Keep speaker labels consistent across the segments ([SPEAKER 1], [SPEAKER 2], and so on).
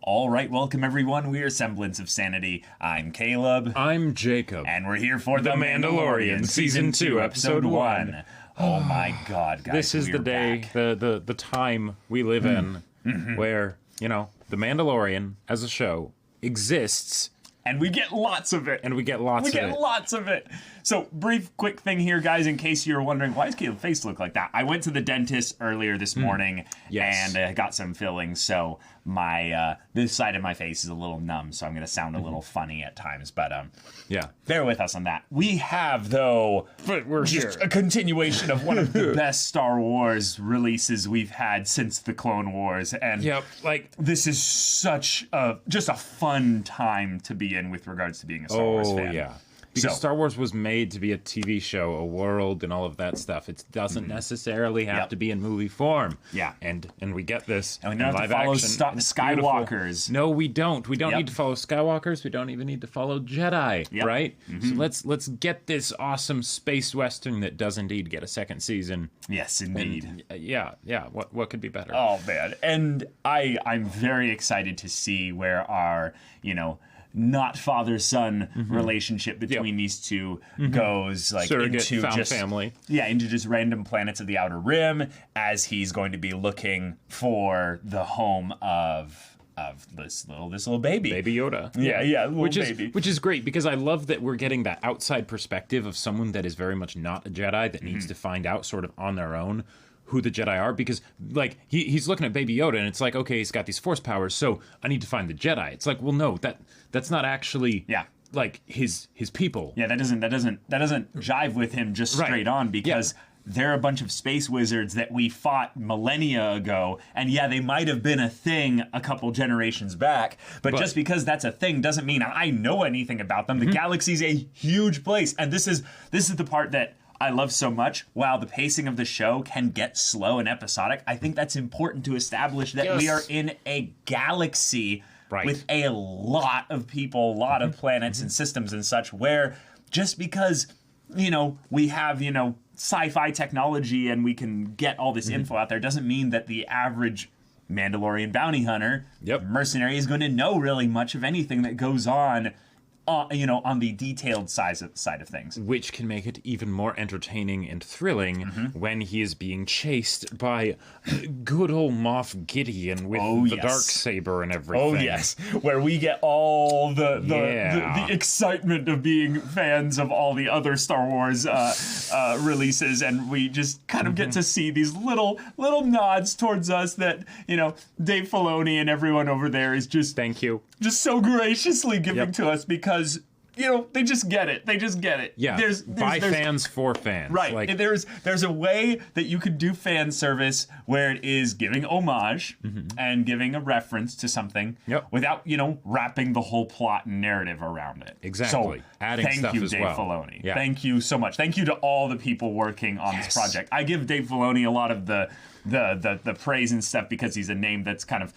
[SPEAKER 1] All right, welcome everyone. We are Semblance of Sanity. I'm Caleb.
[SPEAKER 2] I'm Jacob.
[SPEAKER 1] And we're here for The Mandalorian, Season 2, Episode 1. Oh my god, guys.
[SPEAKER 2] This is the day, the time we live in where, you know, The Mandalorian as a show exists.
[SPEAKER 1] And we get lots of it.
[SPEAKER 2] We get lots of it. So, brief, quick thing here, guys, in case you're wondering, why does Caleb's face look like that? I went to the dentist earlier this morning and got some fillings, so my this side of my face is a little numb, so I'm going to sound a little funny at times, but bear with us on that. We have, though, but we're
[SPEAKER 1] just
[SPEAKER 2] here.
[SPEAKER 1] A continuation of one of the best Star Wars releases we've had since the Clone Wars, and this is such just a fun time to be in with regards to being a Star Wars fan.
[SPEAKER 2] Yeah. Because Star Wars was made to be a TV show, a world, and all of that stuff. It doesn't necessarily have to be in movie form.
[SPEAKER 1] Yeah.
[SPEAKER 2] And we get this.
[SPEAKER 1] And we don't have to follow Skywalkers.
[SPEAKER 2] No, we don't. We don't need to follow Skywalkers. We don't even need to follow Jedi, right? Mm-hmm. So let's get this awesome space western that does indeed get a second season.
[SPEAKER 1] Yes, indeed.
[SPEAKER 2] And, what could be better?
[SPEAKER 1] Oh, man. And I'm very excited to see where our, not father-son relationship between these two goes, like,
[SPEAKER 2] surrogate
[SPEAKER 1] into
[SPEAKER 2] found
[SPEAKER 1] just family. Yeah, into just random planets of the Outer Rim, as he's going to be looking for the home of this little baby,
[SPEAKER 2] Baby Yoda.
[SPEAKER 1] Baby.
[SPEAKER 2] Which is great, because I love that we're getting that outside perspective of someone that is very much not a Jedi, that needs to find out sort of on their own who the Jedi are, because like he's looking at Baby Yoda and it's like, okay, he's got these Force powers, so I need to find the Jedi. It's like, well, no, that's not actually like his people.
[SPEAKER 1] Yeah, that doesn't jive with him just straight on, because they're a bunch of space wizards that we fought millennia ago, and they might have been a thing a couple generations back, but just because that's a thing doesn't mean I know anything about them. The galaxy's a huge place, and this is the part that I love so much. While the pacing of the show can get slow and episodic, I think that's important to establish that we are in a galaxy with a lot of people, a lot of planets and systems and such, where just because, we have, sci-fi technology and we can get all this info out there doesn't mean that the average Mandalorian bounty hunter, mercenary, is going to know really much of anything that goes on on the detailed side of things.
[SPEAKER 2] Which can make it even more entertaining and thrilling when he is being chased by good old Moff Gideon with the Darksaber and everything.
[SPEAKER 1] Oh, yes. Where we get all the excitement of being fans of all the other Star Wars releases, and we just kind of get to see these little nods towards us that, Dave Filoni and everyone over there is just...
[SPEAKER 2] Thank you.
[SPEAKER 1] Just so graciously giving to us, because they just get it. They just get it.
[SPEAKER 2] Yeah. There's fans for fans.
[SPEAKER 1] Right.
[SPEAKER 2] Like,
[SPEAKER 1] there's a way that you could do fan service where it is giving homage and giving a reference to something without, wrapping the whole plot and narrative around it.
[SPEAKER 2] Exactly.
[SPEAKER 1] So,
[SPEAKER 2] adding stuff as well.
[SPEAKER 1] Thank you, Dave Filoni. Yeah. Thank you so much. Thank you to all the people working on this project. I give Dave Filoni a lot of the praise and stuff, because he's a name that's kind of...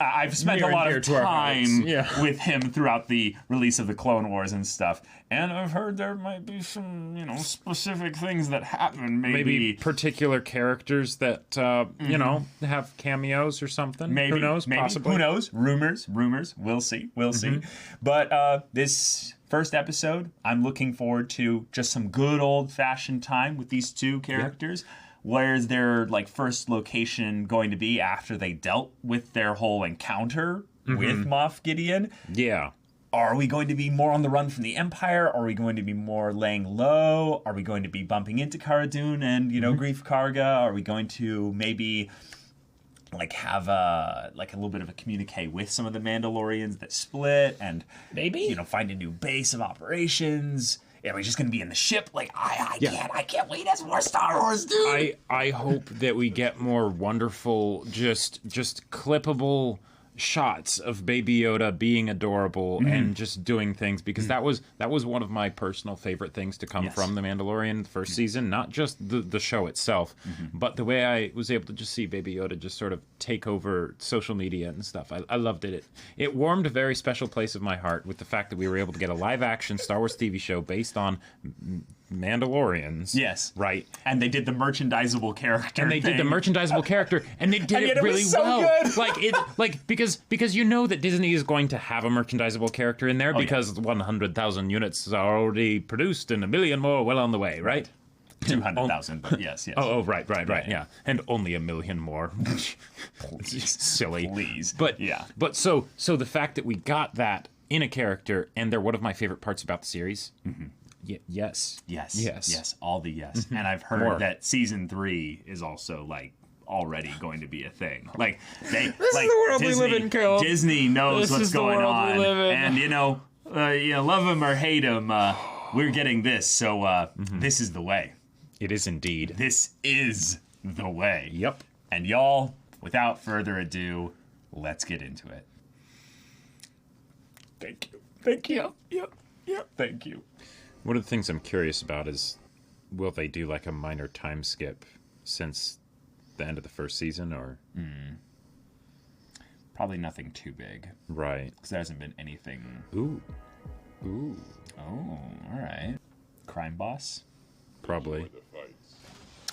[SPEAKER 1] I've spent a lot of time with him throughout the release of the Clone Wars and stuff, and I've heard there might be some, specific things that happen. Maybe
[SPEAKER 2] particular characters that, have cameos or something.
[SPEAKER 1] Maybe.
[SPEAKER 2] Who knows? Possibly.
[SPEAKER 1] Who knows? Rumors. We'll see. But this first episode, I'm looking forward to just some good old-fashioned time with these two characters. Yeah. Where's their first location going to be after they dealt with their whole encounter with Moff Gideon?
[SPEAKER 2] Yeah.
[SPEAKER 1] Are we going to be more on the run from the Empire? Are we going to be more laying low? Are we going to be bumping into Cara Dune and, Grief Karga? Are we going to maybe have a little bit of a communique with some of the Mandalorians that split, and maybe find a new base of operations? Are we just going to be in the ship? I can't wait. That's more Star Wars, dude.
[SPEAKER 2] I hope that we get more wonderful, just clippable shots of Baby Yoda being adorable and just doing things, because that was one of my personal favorite things to come from The Mandalorian the first season. Not just the show itself, but the way I was able to just see Baby Yoda just sort of take over social media and stuff. I loved it. It warmed a very special place of my heart with the fact that we were able to get a live action Star Wars TV show based on Mandalorians.
[SPEAKER 1] Yes.
[SPEAKER 2] Right.
[SPEAKER 1] And they did the merchandisable character.
[SPEAKER 2] And they did the merchandisable character, and they did it really
[SPEAKER 1] so
[SPEAKER 2] well.
[SPEAKER 1] Good.
[SPEAKER 2] Because you know that Disney is going to have a merchandisable character in there because 100,000 units are already produced and 1 million more well on the way, right?
[SPEAKER 1] 200,000, but yes.
[SPEAKER 2] Right. Yeah, and only 1 million more. Silly.
[SPEAKER 1] Please.
[SPEAKER 2] But
[SPEAKER 1] yeah.
[SPEAKER 2] But so the fact that we got that in a character, and they're one of my favorite parts about the series. Mm-hmm. Yes.
[SPEAKER 1] All the yes. And I've heard that season 3 is also already going to be a thing. This
[SPEAKER 2] is the world we live in, Carol.
[SPEAKER 1] Disney knows what's going on, and love him or hate him, we're getting this. So this is the way.
[SPEAKER 2] It is indeed.
[SPEAKER 1] This is the way.
[SPEAKER 2] Yep.
[SPEAKER 1] And y'all, without further ado, let's get into it. Thank you. Yep. Thank you.
[SPEAKER 2] One of the things I'm curious about is, will they do a minor time skip since the end of the first season, or?
[SPEAKER 1] Probably nothing too big.
[SPEAKER 2] Right.
[SPEAKER 1] Because there hasn't been anything.
[SPEAKER 2] Ooh.
[SPEAKER 1] Oh, all right. Crime boss?
[SPEAKER 2] Probably.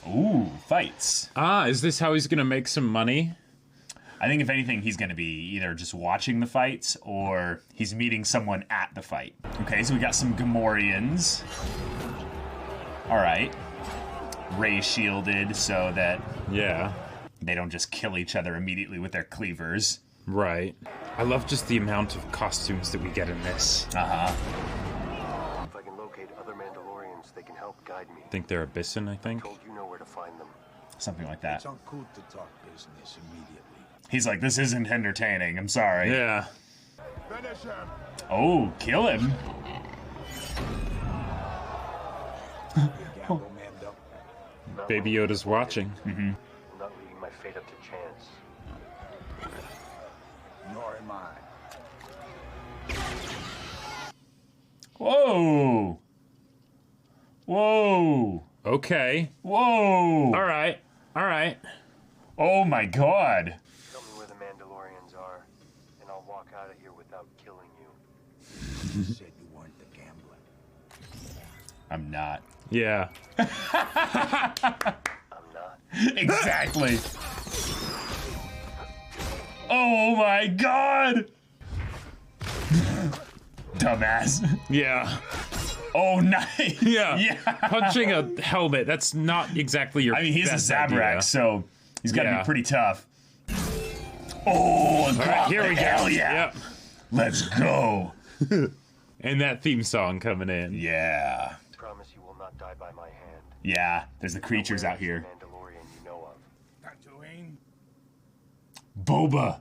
[SPEAKER 1] Ooh, fights.
[SPEAKER 2] Is this how he's going to make some money?
[SPEAKER 1] I think if anything, he's going to be either just watching the fights or he's meeting someone at the fight. Okay, so we got some Gamorreans. All right. Ray shielded so that they don't just kill each other immediately with their cleavers.
[SPEAKER 2] Right. I love just the amount of costumes that we get in this.
[SPEAKER 1] Uh-huh.
[SPEAKER 3] If I can locate other Mandalorians, they can help guide me.
[SPEAKER 2] I think they're Abyssin, I think.
[SPEAKER 3] Told you know where to find them.
[SPEAKER 1] Something like that.
[SPEAKER 4] It's uncool to talk business immediately.
[SPEAKER 1] He's like, this isn't entertaining. I'm sorry.
[SPEAKER 2] Yeah.
[SPEAKER 4] Finish him.
[SPEAKER 1] Oh, kill him.
[SPEAKER 4] Gamble, Mando.
[SPEAKER 2] Baby Yoda's watching.
[SPEAKER 3] I'm not leaving my fate up to chance.
[SPEAKER 4] Nor am I.
[SPEAKER 1] Whoa.
[SPEAKER 2] Okay.
[SPEAKER 1] Whoa.
[SPEAKER 2] All right.
[SPEAKER 1] Oh my god.
[SPEAKER 3] Tell me where the Mandalorians are, and I'll walk out of here without killing you.
[SPEAKER 4] You said you weren't the gambler.
[SPEAKER 1] I'm not.
[SPEAKER 2] Yeah.
[SPEAKER 3] I'm not.
[SPEAKER 1] Exactly. Oh my god. Dumbass.
[SPEAKER 2] Yeah.
[SPEAKER 1] Oh, nice.
[SPEAKER 2] Yeah. Punching a helmet, that's not exactly your
[SPEAKER 1] I mean, he's a
[SPEAKER 2] best
[SPEAKER 1] Zabrak,
[SPEAKER 2] idea.
[SPEAKER 1] so he's got to be pretty tough. Oh, and
[SPEAKER 2] All right, here we go.
[SPEAKER 1] hell yeah.
[SPEAKER 2] Yep.
[SPEAKER 1] Let's go.
[SPEAKER 2] And that theme song coming in.
[SPEAKER 1] Yeah.
[SPEAKER 3] Promise you will not die by my hand.
[SPEAKER 1] Yeah, there's the creatures out here.
[SPEAKER 3] Mandalorian you know of.
[SPEAKER 4] Tatooine.
[SPEAKER 1] Boba.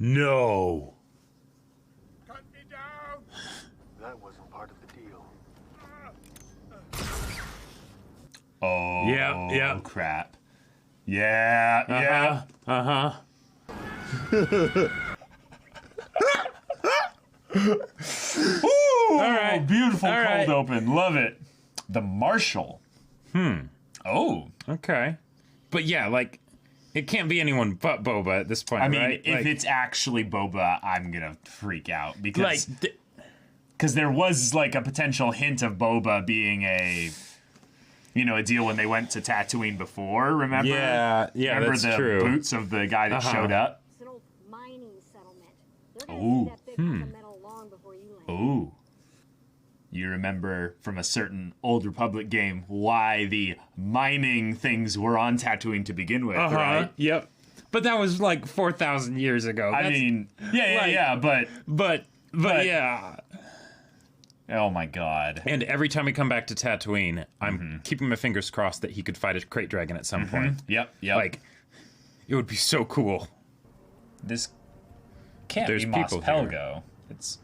[SPEAKER 2] No.
[SPEAKER 4] Cut me down.
[SPEAKER 3] That wasn't part of the deal.
[SPEAKER 1] Oh,
[SPEAKER 2] Yeah.
[SPEAKER 1] crap. Yeah.
[SPEAKER 2] Uh-huh.
[SPEAKER 1] Ooh, all
[SPEAKER 2] right.
[SPEAKER 1] Beautiful
[SPEAKER 2] All
[SPEAKER 1] cold
[SPEAKER 2] right.
[SPEAKER 1] open. Love it. The Marshal. Oh.
[SPEAKER 2] Okay. But yeah, it can't be anyone but Boba at this point,
[SPEAKER 1] I mean,
[SPEAKER 2] right?
[SPEAKER 1] if it's actually Boba, I'm going to freak out because
[SPEAKER 2] th-
[SPEAKER 1] there was a potential hint of Boba being a deal when they went to Tatooine before, remember?
[SPEAKER 2] Yeah,
[SPEAKER 1] remember
[SPEAKER 2] that's
[SPEAKER 1] the
[SPEAKER 2] true.
[SPEAKER 1] boots of the guy that showed up?
[SPEAKER 5] It's an old mining settlement. They're
[SPEAKER 1] Ooh.
[SPEAKER 5] gonna see that big hunk of metal long before you land.
[SPEAKER 1] Ooh. You remember from a certain Old Republic game why the mining things were on Tatooine to begin with, right?
[SPEAKER 2] Yep. But that was 4,000 years ago.
[SPEAKER 1] I mean, yeah, but
[SPEAKER 2] But yeah.
[SPEAKER 1] oh my god.
[SPEAKER 2] And every time we come back to Tatooine, I'm keeping my fingers crossed that he could fight a Krayt dragon at some point.
[SPEAKER 1] Yep.
[SPEAKER 2] It would be so cool.
[SPEAKER 1] This can't
[SPEAKER 2] There's
[SPEAKER 1] be Mos
[SPEAKER 2] people here.
[SPEAKER 1] Pelgo. It's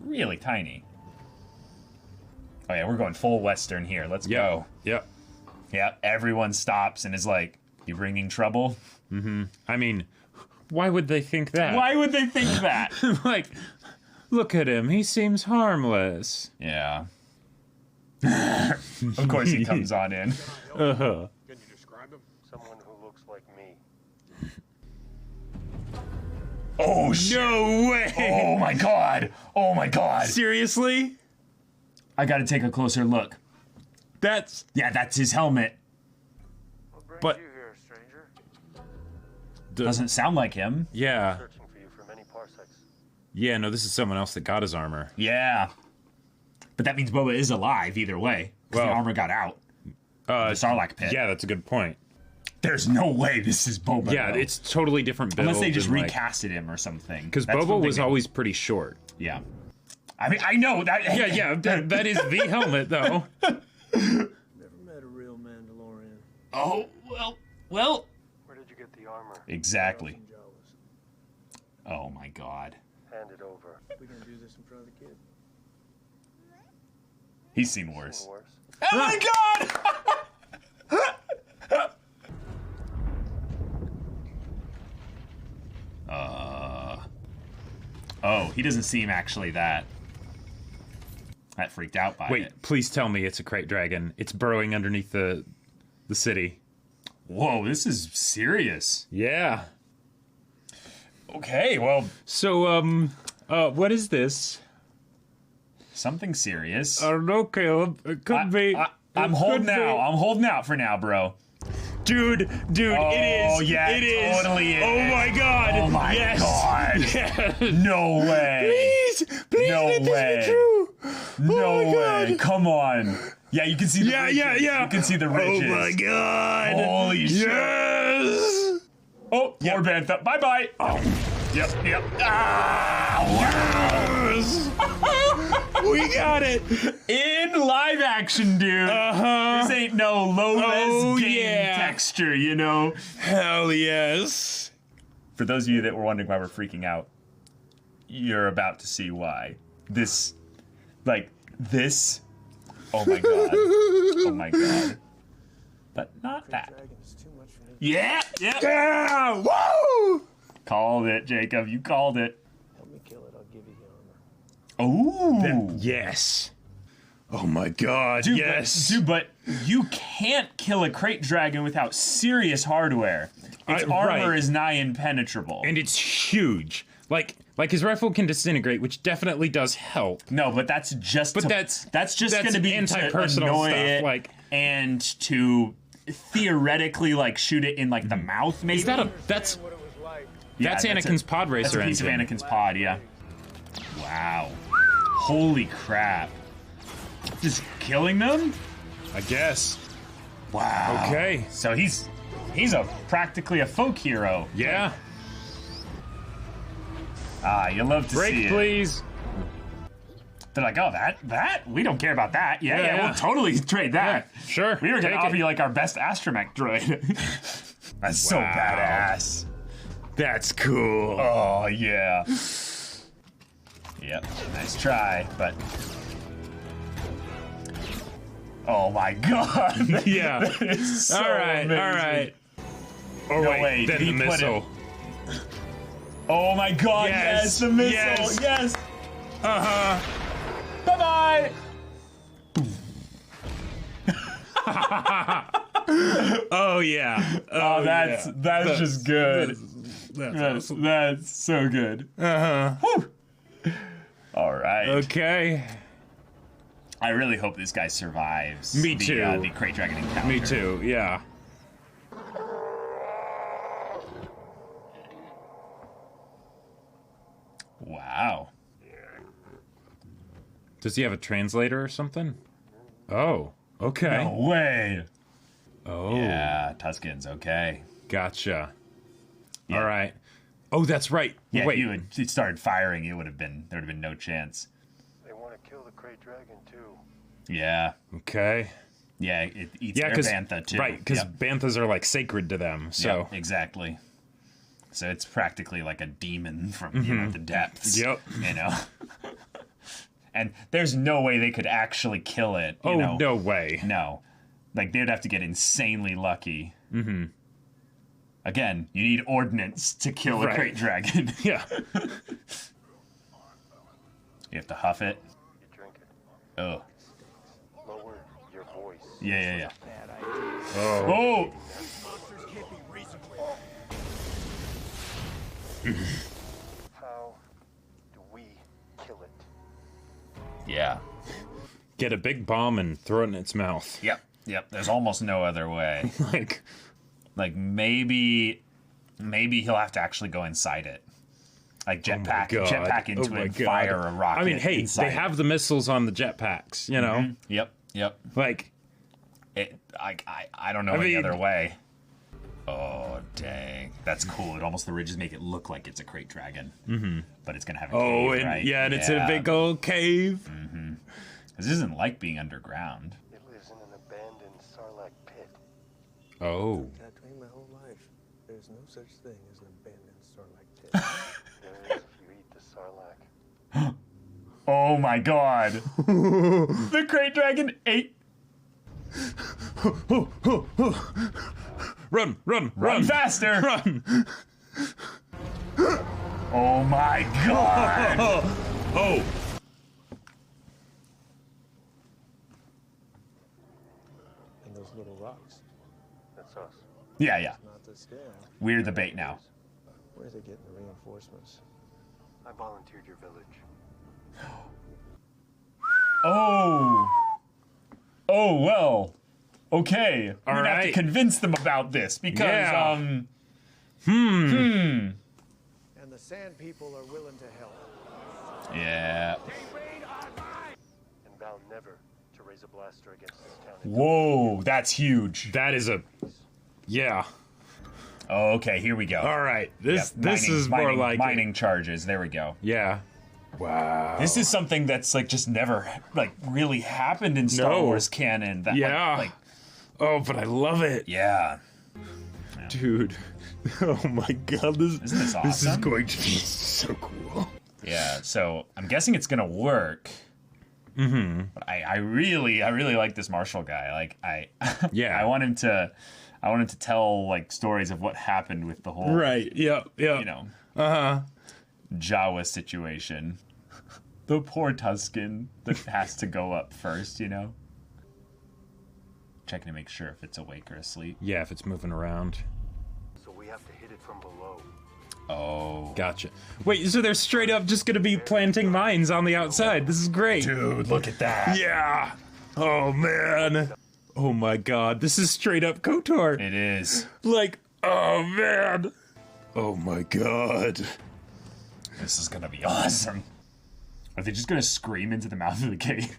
[SPEAKER 1] really tiny. Oh yeah, we're going full Western here. Let's go.
[SPEAKER 2] Yep.
[SPEAKER 1] Yeah, everyone stops and is like, "You bringing trouble?"
[SPEAKER 2] I mean, why would they think that?
[SPEAKER 1] Why would they think that?
[SPEAKER 2] Look at him. He seems harmless.
[SPEAKER 1] Yeah. Of course he comes on in.
[SPEAKER 2] Uh-huh.
[SPEAKER 4] Can you describe him?
[SPEAKER 3] Someone who looks like me.
[SPEAKER 1] Oh shit.
[SPEAKER 2] No way.
[SPEAKER 1] Oh my god. Oh my god.
[SPEAKER 2] Seriously?
[SPEAKER 1] I gotta take a closer look.
[SPEAKER 2] That's
[SPEAKER 1] That's his helmet.
[SPEAKER 3] What brings
[SPEAKER 2] But-
[SPEAKER 3] you here, stranger?
[SPEAKER 1] Doesn't sound like him.
[SPEAKER 2] yeah.
[SPEAKER 3] Searching for you for many parsecs.
[SPEAKER 2] Yeah, no, this is someone else that got his armor.
[SPEAKER 1] Yeah. But that means Boba is alive either way. Because the
[SPEAKER 2] Well-
[SPEAKER 1] armor got out. The Sarlacc pit.
[SPEAKER 2] Yeah, that's a good point.
[SPEAKER 1] There's no way this is Boba.
[SPEAKER 2] Yeah,
[SPEAKER 1] though.
[SPEAKER 2] it's totally different build.
[SPEAKER 1] Unless they just
[SPEAKER 2] and, like-
[SPEAKER 1] recasted him or something.
[SPEAKER 2] Because
[SPEAKER 1] That's
[SPEAKER 2] Boba
[SPEAKER 1] what they
[SPEAKER 2] was
[SPEAKER 1] did.
[SPEAKER 2] always pretty short.
[SPEAKER 1] Yeah. I mean, I know that.
[SPEAKER 2] Yeah, that is the helmet, though.
[SPEAKER 6] Never met a real Mandalorian.
[SPEAKER 1] Oh, well.
[SPEAKER 3] Where did you get the armor?
[SPEAKER 1] Exactly.
[SPEAKER 6] From Jawas.
[SPEAKER 1] Oh my god.
[SPEAKER 3] Hand it over.
[SPEAKER 6] We gonna do this in front of the kid?
[SPEAKER 1] He's seen worse.
[SPEAKER 3] Seen worse?
[SPEAKER 1] Oh my god! Oh, he doesn't seem actually that freaked out by
[SPEAKER 2] Wait,
[SPEAKER 1] it.
[SPEAKER 2] please tell me it's a Krayt dragon. It's burrowing underneath the city.
[SPEAKER 1] Whoa, this is serious.
[SPEAKER 2] Yeah.
[SPEAKER 1] Okay, well,
[SPEAKER 2] So, what is this?
[SPEAKER 1] something serious.
[SPEAKER 2] I don't know, Caleb. It could be.
[SPEAKER 1] I'm
[SPEAKER 2] It
[SPEAKER 1] holding
[SPEAKER 2] could
[SPEAKER 1] out.
[SPEAKER 2] be.
[SPEAKER 1] I'm holding out for now, bro.
[SPEAKER 2] Dude, it
[SPEAKER 1] Oh,
[SPEAKER 2] is.
[SPEAKER 1] yeah,
[SPEAKER 2] it
[SPEAKER 1] it
[SPEAKER 2] is.
[SPEAKER 1] totally is.
[SPEAKER 2] Oh my god.
[SPEAKER 1] Oh my
[SPEAKER 2] yes.
[SPEAKER 1] god.
[SPEAKER 2] Yes.
[SPEAKER 1] No way.
[SPEAKER 2] Please
[SPEAKER 1] No
[SPEAKER 2] let
[SPEAKER 1] way.
[SPEAKER 2] this be true.
[SPEAKER 1] No
[SPEAKER 2] oh my
[SPEAKER 1] way.
[SPEAKER 2] God.
[SPEAKER 1] Come on. Yeah, you can see the ridges.
[SPEAKER 2] Yeah.
[SPEAKER 1] You can see the ridges.
[SPEAKER 2] Oh my god.
[SPEAKER 1] Holy shit.
[SPEAKER 2] Yes.
[SPEAKER 1] Oh, more Bantha. Bye-bye. Oh. Yep. Ah, wow.
[SPEAKER 2] Yes. We got it.
[SPEAKER 1] In live action, dude.
[SPEAKER 2] Uh-huh.
[SPEAKER 1] This ain't no low-res
[SPEAKER 2] Oh,
[SPEAKER 1] game
[SPEAKER 2] yeah.
[SPEAKER 1] texture, you know?
[SPEAKER 2] Hell yes.
[SPEAKER 1] For those of you that were wondering why we're freaking out, you're about to see why. This. Oh my god. Oh my god. But not that.
[SPEAKER 6] Dragon is too much for him.
[SPEAKER 1] Yeah.
[SPEAKER 2] Yeah. Woo.
[SPEAKER 1] Called it, Jacob. You called it.
[SPEAKER 6] Help me kill it. I'll give you the armor.
[SPEAKER 1] Ooh.
[SPEAKER 2] Yes. Oh my god.
[SPEAKER 1] Dude,
[SPEAKER 2] yes.
[SPEAKER 1] but you can't kill a Krayt dragon without serious hardware. Its
[SPEAKER 2] Right.
[SPEAKER 1] armor is nigh impenetrable.
[SPEAKER 2] And it's huge. Like his rifle can disintegrate, which definitely does help.
[SPEAKER 1] No, but that's just.
[SPEAKER 2] But
[SPEAKER 1] to,
[SPEAKER 2] that's
[SPEAKER 1] just
[SPEAKER 2] that's
[SPEAKER 1] going to be
[SPEAKER 2] anti-personal
[SPEAKER 1] to annoy
[SPEAKER 2] stuff,
[SPEAKER 1] it,
[SPEAKER 2] like-
[SPEAKER 1] and to theoretically shoot it in the mouth. Maybe
[SPEAKER 2] Is that that's
[SPEAKER 3] What it was like.
[SPEAKER 1] Yeah,
[SPEAKER 2] that's Anakin's pod
[SPEAKER 1] That's
[SPEAKER 2] racer
[SPEAKER 1] a piece
[SPEAKER 2] engine.
[SPEAKER 1] of Anakin's pod. Yeah. Wow. Holy crap. Just killing them?
[SPEAKER 2] I guess.
[SPEAKER 1] Wow.
[SPEAKER 2] Okay.
[SPEAKER 1] So he's practically a folk hero.
[SPEAKER 2] Yeah.
[SPEAKER 1] Ah, you love to see
[SPEAKER 2] Break,
[SPEAKER 1] it.
[SPEAKER 2] please.
[SPEAKER 1] They're like, oh, that? We don't care about that. Yeah,
[SPEAKER 2] Yeah.
[SPEAKER 1] we'll totally trade that.
[SPEAKER 2] Yeah, sure.
[SPEAKER 1] We were going to
[SPEAKER 2] Take
[SPEAKER 1] offer
[SPEAKER 2] it.
[SPEAKER 1] you our best astromech droid. That's so
[SPEAKER 2] Wow.
[SPEAKER 1] badass.
[SPEAKER 2] That's cool.
[SPEAKER 1] Oh, yeah. Yep, nice try, but... Oh my god.
[SPEAKER 2] Yeah.
[SPEAKER 1] That is so
[SPEAKER 2] all right.
[SPEAKER 1] amazing.
[SPEAKER 2] All right. Oh
[SPEAKER 1] No,
[SPEAKER 2] wait.
[SPEAKER 1] wait,
[SPEAKER 2] Then
[SPEAKER 1] he
[SPEAKER 2] the
[SPEAKER 1] put it-
[SPEAKER 2] missile.
[SPEAKER 1] Oh my god,
[SPEAKER 2] Yes,
[SPEAKER 1] yes, the missile,
[SPEAKER 2] yes.
[SPEAKER 1] yes.
[SPEAKER 2] Uh huh.
[SPEAKER 1] Bye-bye.
[SPEAKER 2] Oh yeah.
[SPEAKER 1] Oh, that's
[SPEAKER 2] yeah.
[SPEAKER 1] just good.
[SPEAKER 2] That's awesome.
[SPEAKER 1] That's so good.
[SPEAKER 2] Uh huh.
[SPEAKER 1] All right.
[SPEAKER 2] Okay.
[SPEAKER 1] I really hope this guy survives.
[SPEAKER 2] Me
[SPEAKER 1] the,
[SPEAKER 2] too.
[SPEAKER 1] The Krayt Dragon encounter.
[SPEAKER 2] Me too. Yeah.
[SPEAKER 1] Wow.
[SPEAKER 2] Does he have a translator or something? Oh. Okay.
[SPEAKER 1] No way.
[SPEAKER 2] Oh.
[SPEAKER 1] Yeah, Tuscan's okay.
[SPEAKER 2] Gotcha.
[SPEAKER 1] Yeah.
[SPEAKER 2] All right. Oh, that's right.
[SPEAKER 1] Yeah,
[SPEAKER 2] Wait.
[SPEAKER 1] if he started firing, there would have been no chance.
[SPEAKER 3] They want to kill the Krayt dragon too.
[SPEAKER 1] Yeah.
[SPEAKER 2] Okay.
[SPEAKER 1] Yeah, it eats
[SPEAKER 2] Yeah,
[SPEAKER 1] their
[SPEAKER 2] because
[SPEAKER 1] bantha too.
[SPEAKER 2] right, because
[SPEAKER 1] Yep.
[SPEAKER 2] banthas are sacred to them. So.
[SPEAKER 1] Yep, exactly. So it's practically like a demon from the depths.
[SPEAKER 2] Yep.
[SPEAKER 1] You know. And there's no way they could actually kill it. You
[SPEAKER 2] Oh
[SPEAKER 1] know?
[SPEAKER 2] no way.
[SPEAKER 1] No. They'd have to get insanely lucky. Mm-hmm. Again, you need ordnance to kill a
[SPEAKER 2] Right.
[SPEAKER 1] Krayt dragon.
[SPEAKER 2] Yeah.
[SPEAKER 1] You have to huff it.
[SPEAKER 3] You drink it.
[SPEAKER 1] Oh.
[SPEAKER 3] Lower your voice.
[SPEAKER 1] Yeah.
[SPEAKER 3] Bad idea.
[SPEAKER 2] Oh.
[SPEAKER 1] Oh!
[SPEAKER 4] Monsters can't be reasoned with.
[SPEAKER 3] How do we kill it?
[SPEAKER 1] Yeah.
[SPEAKER 2] get a big bomb and throw it in its mouth.
[SPEAKER 1] Yep. There's almost no other way.
[SPEAKER 2] Like
[SPEAKER 1] maybe he'll have to actually go inside it. Like jetpack into it, fire a rocket.
[SPEAKER 2] I mean, hey, they have the missiles on the jetpacks, you know?
[SPEAKER 1] Yep.
[SPEAKER 2] Like,
[SPEAKER 1] I don't know any other way. Oh, dang. That's cool. It almost, the ridges make it look like it's a Krayt dragon. Mm-hmm. But it's going to have a cave, right?
[SPEAKER 2] Yeah, and it's in a big old cave.
[SPEAKER 1] Mm-hmm. This isn't like being underground.
[SPEAKER 3] It lives in an abandoned sarlacc pit.
[SPEAKER 2] Oh.
[SPEAKER 6] I've dreamed my whole life. There's no such thing as an abandoned sarlacc pit.
[SPEAKER 3] There is if you eat the sarlacc.
[SPEAKER 1] Oh my god. The Krayt dragon ate.
[SPEAKER 2] Run
[SPEAKER 1] faster.
[SPEAKER 2] Run.
[SPEAKER 1] Oh my god.
[SPEAKER 2] Oh.
[SPEAKER 6] And those little rocks.
[SPEAKER 3] That's us.
[SPEAKER 1] Yeah.
[SPEAKER 6] Not to scare.
[SPEAKER 1] We're the bait now.
[SPEAKER 6] Where are they getting the reinforcements?
[SPEAKER 3] I volunteered your village.
[SPEAKER 1] Oh well. Okay. We're gonna have to
[SPEAKER 2] right.
[SPEAKER 1] convince them about this because
[SPEAKER 2] Yeah.
[SPEAKER 6] And the sand people are willing to help.
[SPEAKER 1] Yeah.
[SPEAKER 3] And vow never to raise a blaster against this town.
[SPEAKER 1] Whoa, that's huge.
[SPEAKER 2] That is a... Yeah.
[SPEAKER 1] Okay, here we go.
[SPEAKER 2] All right. This
[SPEAKER 1] Mining-
[SPEAKER 2] is more
[SPEAKER 1] mining-
[SPEAKER 2] like...
[SPEAKER 1] mining charges. There we go.
[SPEAKER 2] Yeah. Wow.
[SPEAKER 1] This is something that's like just never like really happened in Star
[SPEAKER 2] No.
[SPEAKER 1] Wars canon. That,
[SPEAKER 2] Yeah.
[SPEAKER 1] Like,
[SPEAKER 2] Oh, but I love it.
[SPEAKER 1] yeah.
[SPEAKER 2] Dude. Oh my god.
[SPEAKER 1] Isn't this
[SPEAKER 2] This is
[SPEAKER 1] awesome?
[SPEAKER 2] going to be so cool.
[SPEAKER 1] Yeah. So I'm guessing it's gonna work. Mm-hmm. But I really like this Marshall guy. Like
[SPEAKER 2] Yeah.
[SPEAKER 1] I want him to tell like stories of what happened with the whole
[SPEAKER 2] Right. Yeah.
[SPEAKER 1] you know Jawa situation. The poor Tusken that has to go up first, you know? Checking to make sure if it's awake or asleep.
[SPEAKER 2] Yeah, if it's moving around.
[SPEAKER 3] So we have to hit it from below.
[SPEAKER 1] Oh.
[SPEAKER 2] Gotcha. Wait, so they're straight up just gonna be planting mines on the outside. This is great.
[SPEAKER 1] Dude, look at that.
[SPEAKER 2] Yeah. Oh man. Oh my god. This is straight up KOTOR.
[SPEAKER 1] It is.
[SPEAKER 2] Like, oh man. Oh my god.
[SPEAKER 1] This is gonna be awesome. Are they just gonna scream into the mouth of the cave?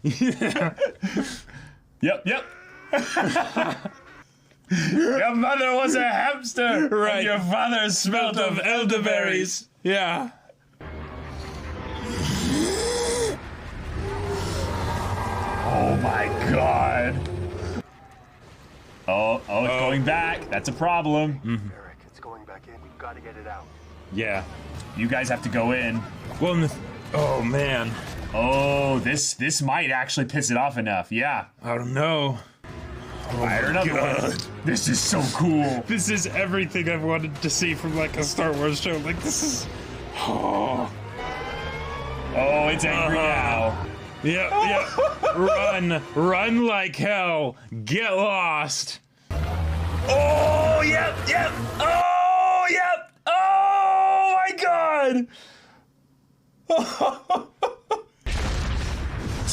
[SPEAKER 1] Yep. Your mother was a hamster,
[SPEAKER 2] Right.
[SPEAKER 1] and your father smelt of elderberries.
[SPEAKER 2] Yeah.
[SPEAKER 1] Oh my god. Oh, it's going back. That's a problem.
[SPEAKER 3] Eric, it's going back in. We've got to get it out.
[SPEAKER 2] Yeah.
[SPEAKER 1] You guys have to go in.
[SPEAKER 2] Well, oh man.
[SPEAKER 1] Oh, this might actually piss it off enough. Yeah.
[SPEAKER 2] I don't know.
[SPEAKER 1] Fire another one. This is so cool.
[SPEAKER 2] This is everything I've wanted to see from like a Star Wars show. Like this is. Oh.
[SPEAKER 1] Oh, it's angry now.
[SPEAKER 2] Yeah. Run like hell. Get lost.
[SPEAKER 1] Oh, yep. Oh, yep. Oh my god.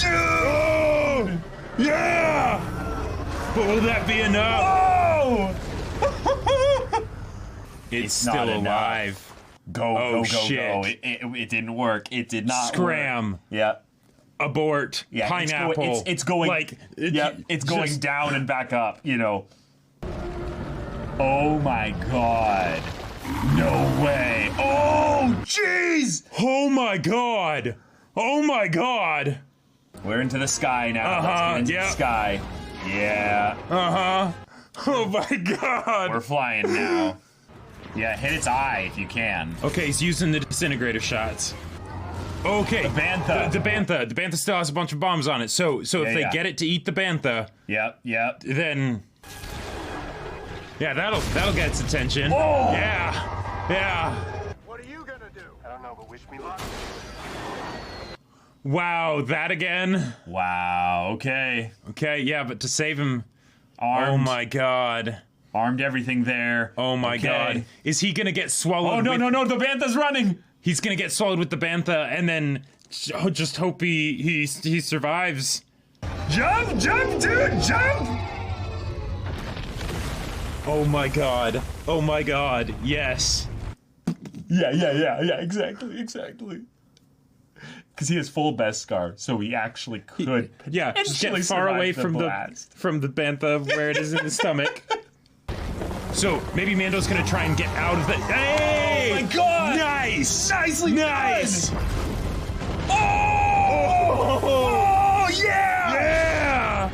[SPEAKER 1] Dude.
[SPEAKER 2] Yeah. But will that be enough?
[SPEAKER 1] Oh.
[SPEAKER 2] It's
[SPEAKER 1] not
[SPEAKER 2] still
[SPEAKER 1] enough.
[SPEAKER 2] alive.
[SPEAKER 1] Go.
[SPEAKER 2] shit.
[SPEAKER 1] It didn't work. It did not
[SPEAKER 2] Scram.
[SPEAKER 1] work. Yeah.
[SPEAKER 2] Abort.
[SPEAKER 1] Yeah,
[SPEAKER 2] Pineapple.
[SPEAKER 1] it's going.
[SPEAKER 2] Like.
[SPEAKER 1] It's going
[SPEAKER 2] just-
[SPEAKER 1] down and back up. You know. Oh my god. No way. Oh jeez.
[SPEAKER 2] Oh my god. Oh my god.
[SPEAKER 1] We're into the sky now. Let's get into the sky. Yeah.
[SPEAKER 2] Oh my god.
[SPEAKER 1] We're flying now. Yeah, hit its eye if you can.
[SPEAKER 2] Okay, he's using the disintegrator shots. Okay.
[SPEAKER 1] The bantha.
[SPEAKER 2] The bantha. The bantha still has a bunch of bombs on it. So if they get it to eat the bantha,
[SPEAKER 1] Yep.
[SPEAKER 2] then yeah, that'll get its attention.
[SPEAKER 1] Oh!
[SPEAKER 2] Yeah.
[SPEAKER 3] What are you gonna do? I don't know, but wish me luck.
[SPEAKER 2] Wow, that again.
[SPEAKER 1] Wow. Okay.
[SPEAKER 2] Okay, yeah, but to save him.
[SPEAKER 1] Armed.
[SPEAKER 2] Oh my god.
[SPEAKER 1] Armed everything there.
[SPEAKER 2] Oh my
[SPEAKER 1] Okay.
[SPEAKER 2] god. Is he gonna get swallowed?
[SPEAKER 1] Oh no! The bantha's running.
[SPEAKER 2] He's gonna get swallowed with the bantha, and then just hope he survives.
[SPEAKER 1] Jump, jump, dude, jump!
[SPEAKER 2] Oh my god. Oh my god. Yes.
[SPEAKER 1] Yeah, exactly. Because he has full Beskar, so he actually could
[SPEAKER 2] Yeah, just get
[SPEAKER 1] potentially
[SPEAKER 2] far
[SPEAKER 1] survive
[SPEAKER 2] away
[SPEAKER 1] the
[SPEAKER 2] from
[SPEAKER 1] blast.
[SPEAKER 2] the bantha where it is in the stomach. So maybe Mando's gonna try and get out of the. Hey!
[SPEAKER 1] Oh my god!
[SPEAKER 2] Nice!
[SPEAKER 1] Nicely
[SPEAKER 2] Nice!
[SPEAKER 1] done! Oh yeah!
[SPEAKER 2] Yeah!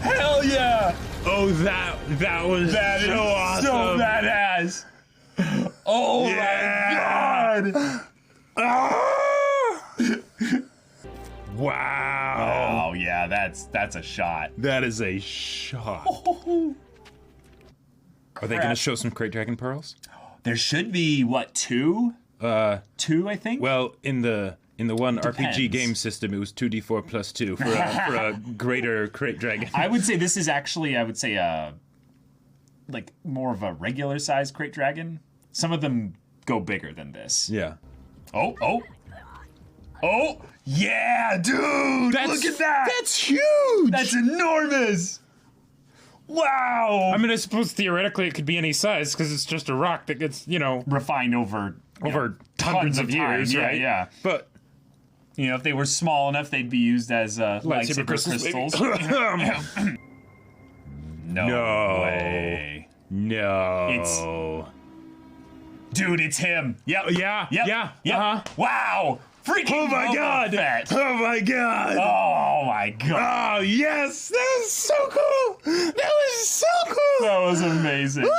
[SPEAKER 1] Hell yeah!
[SPEAKER 2] Oh, that was
[SPEAKER 1] That
[SPEAKER 2] so
[SPEAKER 1] is
[SPEAKER 2] awesome.
[SPEAKER 1] so badass! Oh
[SPEAKER 2] Yeah.
[SPEAKER 1] my god!
[SPEAKER 2] Wow.
[SPEAKER 1] Oh yeah, that's a shot.
[SPEAKER 2] That is a shot. Are they gonna show some Krayt Dragon pearls?
[SPEAKER 1] There should be what, two? Two, I think.
[SPEAKER 2] Well, in the one
[SPEAKER 1] Depends.
[SPEAKER 2] RPG game system, it was 2d4 plus 2 for a greater Krayt Dragon.
[SPEAKER 1] I would say this is actually, like more of a regular size Krayt Dragon. Some of them go bigger than this.
[SPEAKER 2] Yeah.
[SPEAKER 1] Oh, yeah, dude! Look at that!
[SPEAKER 2] That's huge!
[SPEAKER 1] That's enormous! Wow!
[SPEAKER 2] I mean, I suppose theoretically it could be any size because it's just a rock that gets,
[SPEAKER 1] refined over
[SPEAKER 2] hundreds of years,
[SPEAKER 1] time.
[SPEAKER 2] right?
[SPEAKER 1] Yeah.
[SPEAKER 2] But
[SPEAKER 1] If they were small enough, they'd be used as lightsaber crystals. No way.
[SPEAKER 2] No.
[SPEAKER 1] Dude, it's him. Yep.
[SPEAKER 2] Yeah.
[SPEAKER 1] Yep.
[SPEAKER 2] Yeah.
[SPEAKER 1] Yep.
[SPEAKER 2] Uh-huh.
[SPEAKER 1] Wow. Freaking
[SPEAKER 2] Oh my
[SPEAKER 1] Boba
[SPEAKER 2] god!
[SPEAKER 1] Fett.
[SPEAKER 2] Oh my god!
[SPEAKER 1] Oh my god.
[SPEAKER 2] Oh yes! That was so cool! That was so cool!
[SPEAKER 1] That was amazing.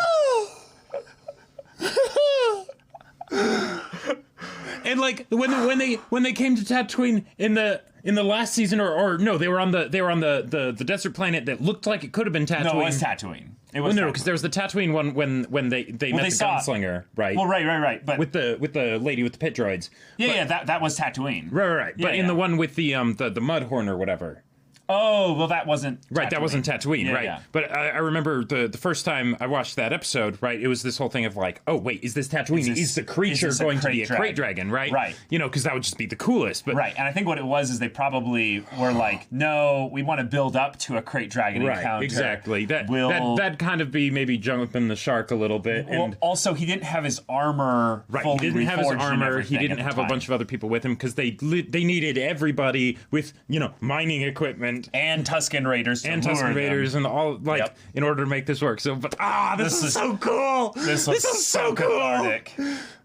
[SPEAKER 2] And like when they came to Tatooine in the last season or no, they were on the desert planet that looked like it could have been Tatooine.
[SPEAKER 1] No, it was Tatooine. It was
[SPEAKER 2] No, because there was the Tatooine one when they met the gunslinger, right?
[SPEAKER 1] Well, right. But
[SPEAKER 2] with the lady with the pit droids.
[SPEAKER 1] that was Tatooine.
[SPEAKER 2] Right.
[SPEAKER 1] Yeah,
[SPEAKER 2] But in the one with the Mudhorn or whatever.
[SPEAKER 1] Oh, well, that wasn't
[SPEAKER 2] Right, that wasn't Tatooine,
[SPEAKER 1] Yeah,
[SPEAKER 2] right?
[SPEAKER 1] yeah.
[SPEAKER 2] But I remember the first time I watched that episode, right? It was this whole thing of like, oh wait, is this Tatooine? Is the creature
[SPEAKER 1] is this a
[SPEAKER 2] going to be a
[SPEAKER 1] Krayt
[SPEAKER 2] Krayt Dragon, right?
[SPEAKER 1] Right.
[SPEAKER 2] Because that would just be the coolest. But
[SPEAKER 1] Right, and I think what it was is they probably were like, no, we want to build up to a Krayt Dragon
[SPEAKER 2] right,
[SPEAKER 1] encounter.
[SPEAKER 2] exactly.
[SPEAKER 1] We'll-
[SPEAKER 2] That'd kind of be maybe jumping the shark a little bit.
[SPEAKER 1] Well,
[SPEAKER 2] And
[SPEAKER 1] also, he didn't have his armor
[SPEAKER 2] right,
[SPEAKER 1] fully
[SPEAKER 2] he didn't have his
[SPEAKER 1] reforged and
[SPEAKER 2] armor. He
[SPEAKER 1] everything
[SPEAKER 2] didn't
[SPEAKER 1] at the
[SPEAKER 2] have a
[SPEAKER 1] time.
[SPEAKER 2] bunch of other people with him because they needed everybody with mining equipment.
[SPEAKER 1] And Tusken Raiders to
[SPEAKER 2] And
[SPEAKER 1] lure
[SPEAKER 2] Tusken
[SPEAKER 1] them.
[SPEAKER 2] Raiders and all
[SPEAKER 1] Yep.
[SPEAKER 2] in order to make this work. So, but this
[SPEAKER 1] This
[SPEAKER 2] is so cool.
[SPEAKER 1] This
[SPEAKER 2] is so cool.
[SPEAKER 1] cathartic.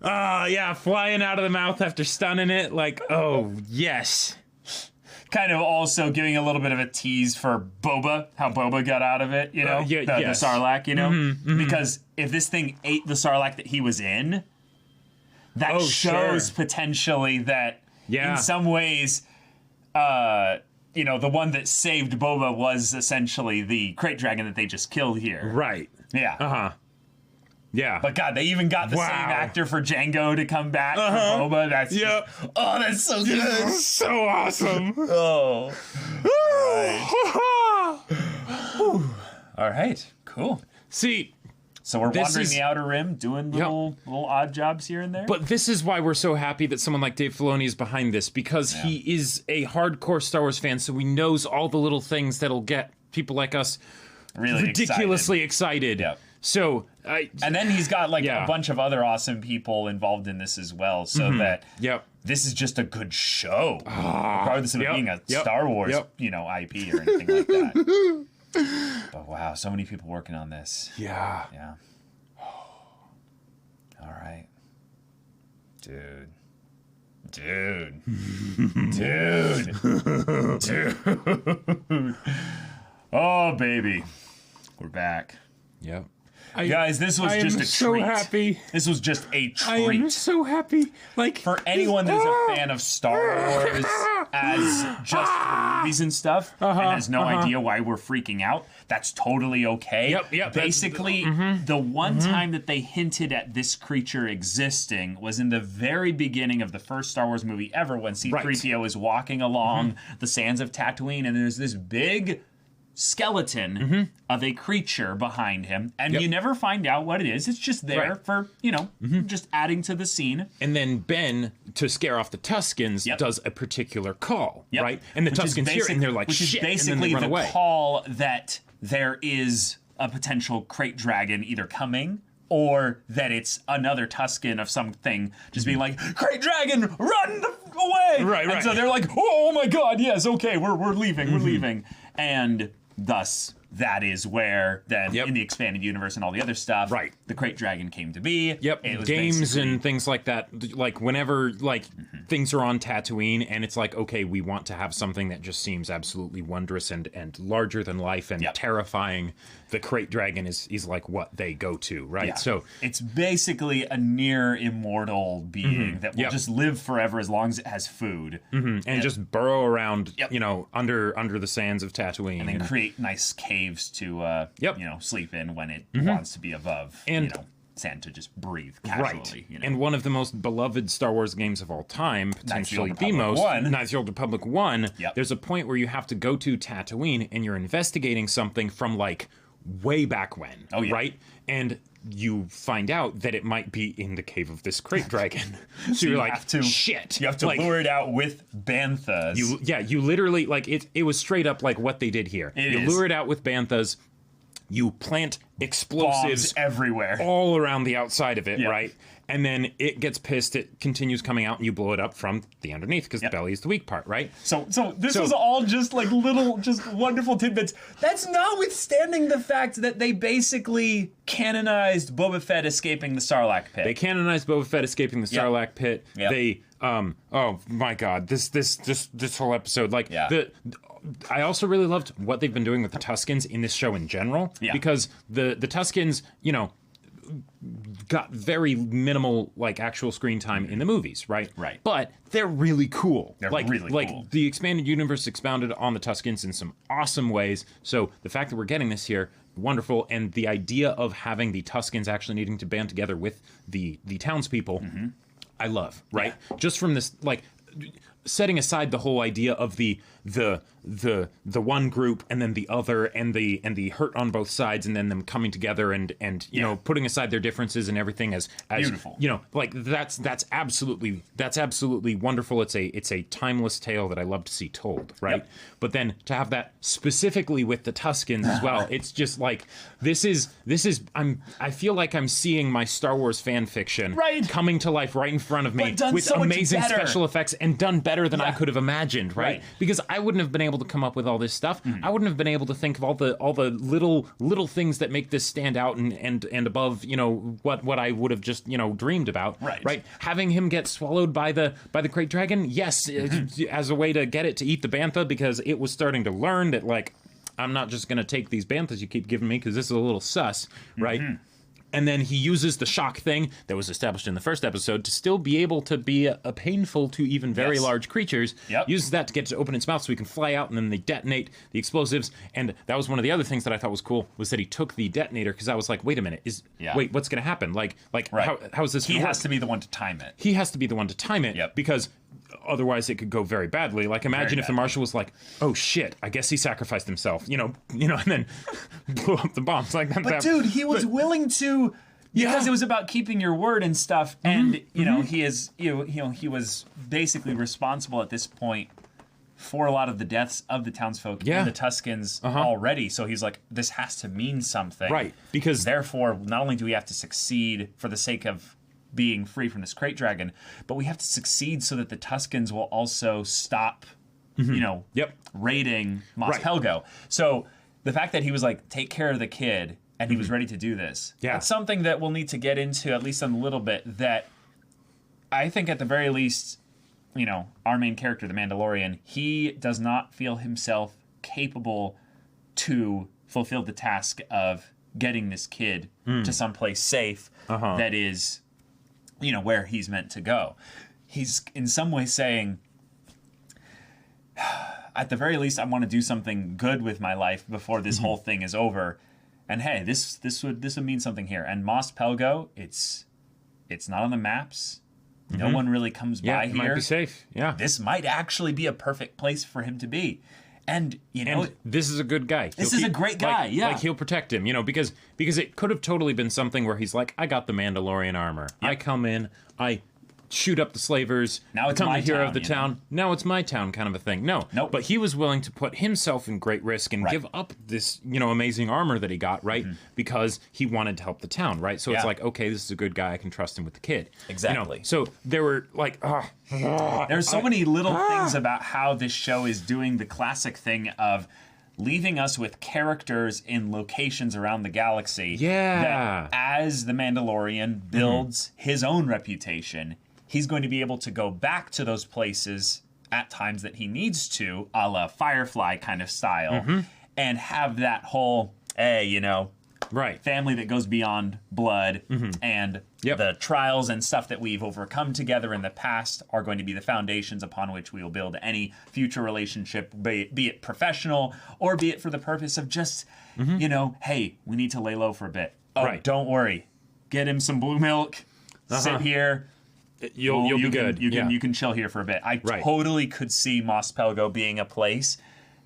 [SPEAKER 2] Yeah, flying out of the mouth after stunning it. Like, oh yes.
[SPEAKER 1] Kind of also giving a little bit of a tease for Boba, how Boba got out of it,
[SPEAKER 2] yeah,
[SPEAKER 1] the
[SPEAKER 2] yes.
[SPEAKER 1] Sarlacc, Because if this thing ate the Sarlacc that he was in, that shows
[SPEAKER 2] sure.
[SPEAKER 1] potentially that
[SPEAKER 2] Yeah.
[SPEAKER 1] in some ways, the one that saved Boba was essentially the Krayt Dragon that they just killed here.
[SPEAKER 2] Right.
[SPEAKER 1] Yeah.
[SPEAKER 2] Yeah.
[SPEAKER 1] But God, they even got the
[SPEAKER 2] Wow.
[SPEAKER 1] same actor for Django to come back for Boba. That's that's so good.
[SPEAKER 2] so awesome.
[SPEAKER 1] Oh. All right. Cool.
[SPEAKER 2] See,
[SPEAKER 1] So we're
[SPEAKER 2] This
[SPEAKER 1] wandering
[SPEAKER 2] is-
[SPEAKER 1] the Outer Rim, doing little odd jobs here and there.
[SPEAKER 2] but this is why we're so happy that someone like Dave Filoni is behind this, because he is a hardcore Star Wars fan, so he knows all the little things that'll get people like us
[SPEAKER 1] really
[SPEAKER 2] ridiculously excited.
[SPEAKER 1] Yep.
[SPEAKER 2] So,
[SPEAKER 1] And then he's got like
[SPEAKER 2] Yeah.
[SPEAKER 1] a bunch of other awesome people involved in this as well, so that
[SPEAKER 2] yep.
[SPEAKER 1] this is just a good show, regardless of it
[SPEAKER 2] Yep.
[SPEAKER 1] being a
[SPEAKER 2] Yep.
[SPEAKER 1] Star Wars,
[SPEAKER 2] Yep.
[SPEAKER 1] IP or anything like that. But wow, so many people working on this.
[SPEAKER 2] Yeah.
[SPEAKER 1] Yeah. All right. Dude. Oh, baby. We're back.
[SPEAKER 2] Yep.
[SPEAKER 1] Guys, this was just a
[SPEAKER 2] so
[SPEAKER 1] treat.
[SPEAKER 2] happy.
[SPEAKER 1] This was just a treat.
[SPEAKER 2] I am so happy. Like,
[SPEAKER 1] For anyone who's a fan of Star Wars as just the movies and stuff and has no idea why we're freaking out, that's totally okay.
[SPEAKER 2] Yep.
[SPEAKER 1] Basically, the one time that they hinted at this creature existing was in the very beginning of the first Star Wars movie ever when C-3PO is walking along the sands of Tatooine and there's this big skeleton of a creature behind him, and you never find out what it is. It's just there for, just adding to the scene.
[SPEAKER 2] and then Ben to scare off the Tuskens, does a particular call, right? And the
[SPEAKER 1] Which is
[SPEAKER 2] Tuskens hear it, and they're like,
[SPEAKER 1] which
[SPEAKER 2] shit,
[SPEAKER 1] is
[SPEAKER 2] and then
[SPEAKER 1] basically
[SPEAKER 2] they run
[SPEAKER 1] the
[SPEAKER 2] away.
[SPEAKER 1] call that there is a potential Krayt dragon either coming or that it's another Tusken of something just being like, Krayt dragon, run away!
[SPEAKER 2] Right.
[SPEAKER 1] And so they're like, oh my god, yes, okay, we're leaving, we're leaving. And thus, that is where then in the expanded universe and all the other stuff, the Krayt dragon came to be. It was
[SPEAKER 2] Games and things like that. Like whenever things are on Tatooine, and it's like, okay, we want to have something that just seems absolutely wondrous and larger than life and terrifying. The Krayt dragon is like what they go to, right?
[SPEAKER 1] Yeah.
[SPEAKER 2] So
[SPEAKER 1] it's basically a near immortal being that will just live forever as long as it has food,
[SPEAKER 2] and just burrow around, you know, under the sands of Tatooine,
[SPEAKER 1] and then create nice caves to you know, sleep in when it wants to be above,
[SPEAKER 2] and
[SPEAKER 1] you know, sand to just breathe casually. You know?
[SPEAKER 2] And one of the most beloved Star Wars games of all time, potentially the most, Knights of the Old Republic 1, there's a point where you have to go to Tatooine and you're investigating something from like way back when, right? And you find out that it might be in the cave of this Krayt dragon. So you're like, shit.
[SPEAKER 1] You have to lure it out with banthas.
[SPEAKER 2] You literally, like, it was straight up like what they did here. You lure it out with banthas, you plant explosives
[SPEAKER 1] bombs everywhere,
[SPEAKER 2] all around the outside of it, right? And then it gets pissed, it continues coming out, and you blow it up from the underneath, because the belly is the weak part, right?
[SPEAKER 1] So this was all just like little, just wonderful tidbits. That's notwithstanding the fact that they basically canonized Boba Fett escaping the Sarlacc pit.
[SPEAKER 2] They canonized Boba Fett escaping the Sarlacc pit. They, oh my god, this whole episode, like, I also really loved what they've been doing with the Tuskens in this show in general, because the Tuskens, you know, got very minimal, like, actual screen time in the movies, right?
[SPEAKER 1] Right.
[SPEAKER 2] But they're really cool.
[SPEAKER 1] They're really cool.
[SPEAKER 2] Like, the expanded universe expounded on the Tuskens in some awesome ways. So the fact that we're getting this here, wonderful. And the idea of having the Tuskens actually needing to band together with the townspeople, I love, right? Just from this, like, setting aside the whole idea of the one group and then the other and the hurt on both sides, and then them coming together and you know, putting aside their differences and everything as
[SPEAKER 1] beautiful,
[SPEAKER 2] you know, like that's absolutely wonderful. It's a timeless tale that I love to see told, right? But then to have that specifically with the Tuskens as well, it's just like this is I feel like I'm seeing my Star Wars fan fiction coming to life right in front of me with so amazing special effects and done better than I could have imagined, right? Because I wouldn't have been able to come up with all this stuff. I wouldn't have been able to think of all the little things that make this stand out and above, you know, what I would have just, you know, dreamed about. Right. Having him get swallowed by the Krayt dragon, yes, as a way to get it to eat the bantha, because it was starting to learn that, like, I'm not just going to take these banthas you keep giving me because this is a little sus, right? And then he uses the shock thing that was established in the first episode to still be able to be a painful to even very large creatures. Uses that to get it to open its mouth so he can fly out, and then they detonate the explosives. And that was one of the other things that I thought was cool, was that he took the detonator, because I was like, wait a minute, wait, what's going to happen? Like how is this going to work?
[SPEAKER 1] He has to be the one to time it.
[SPEAKER 2] He has to be the one to time it, because otherwise it could go very badly. Like, imagine if the Marshal was like, oh shit, I guess he sacrificed himself, you know, and then blew up the bombs like that.
[SPEAKER 1] But dude, he was willing to, because it was about keeping your word and stuff, and you know, he is, you know, he was basically responsible at this point for a lot of the deaths of the townsfolk and the Tuskens already. So he's like, this has to mean something,
[SPEAKER 2] right? Because
[SPEAKER 1] therefore, not only do we have to succeed for the sake of being free from this Krayt dragon, but we have to succeed so that the Tuskens will also stop, you know, raiding Mos Pelgo. So the fact that he was like, take care of the kid, and he was ready to do this, that's something that we'll need to get into, at least in a little bit, that I think at the very least, you know, our main character, the Mandalorian, he does not feel himself capable to fulfill the task of getting this kid to someplace safe that is, you know, where he's meant to go. He's in some way saying, at the very least, I want to do something good with my life before this whole thing is over. And hey, this would mean something here. And Mos Pelgo, it's not on the maps. No one really comes by here.
[SPEAKER 2] Might be safe. Yeah,
[SPEAKER 1] this might actually be a perfect place for him to be. And you know,
[SPEAKER 2] and this is a good guy.
[SPEAKER 1] This is a great guy.
[SPEAKER 2] Like he'll protect him. You know, because it could have totally been something where he's like, I got the Mandalorian armor. I come in, I shoot up the slavers,
[SPEAKER 1] Now it's
[SPEAKER 2] become
[SPEAKER 1] my
[SPEAKER 2] the hero
[SPEAKER 1] town,
[SPEAKER 2] of the
[SPEAKER 1] you know?
[SPEAKER 2] town. Now it's my town kind of a thing. No.
[SPEAKER 1] Nope.
[SPEAKER 2] But he was willing to put himself in great risk and
[SPEAKER 1] Right.
[SPEAKER 2] give up this, amazing armor that he got, right? Because he wanted to help the town, right? So it's
[SPEAKER 1] Yeah.
[SPEAKER 2] like, okay, this is a good guy. I can trust him with the kid.
[SPEAKER 1] Exactly.
[SPEAKER 2] So there were like,
[SPEAKER 1] There's so many little things about how this show is doing the classic thing of leaving us with characters in locations around the galaxy.
[SPEAKER 2] Yeah.
[SPEAKER 1] That as the Mandalorian builds his own reputation, he's going to be able to go back to those places at times that he needs to, a la Firefly kind of style, and have that whole, hey,
[SPEAKER 2] right.
[SPEAKER 1] family that goes beyond blood and
[SPEAKER 2] Yep.
[SPEAKER 1] the trials and stuff that we've overcome together in the past are going to be the foundations upon which we will build any future relationship, be it professional or be it for the purpose of just, hey, we need to lay low for a bit. Oh,
[SPEAKER 2] Right.
[SPEAKER 1] don't worry. Get him some blue milk. Sit here.
[SPEAKER 2] You'll be good.
[SPEAKER 1] You can chill here for a bit. I
[SPEAKER 2] Right.
[SPEAKER 1] totally could see Mos Pelgo being a place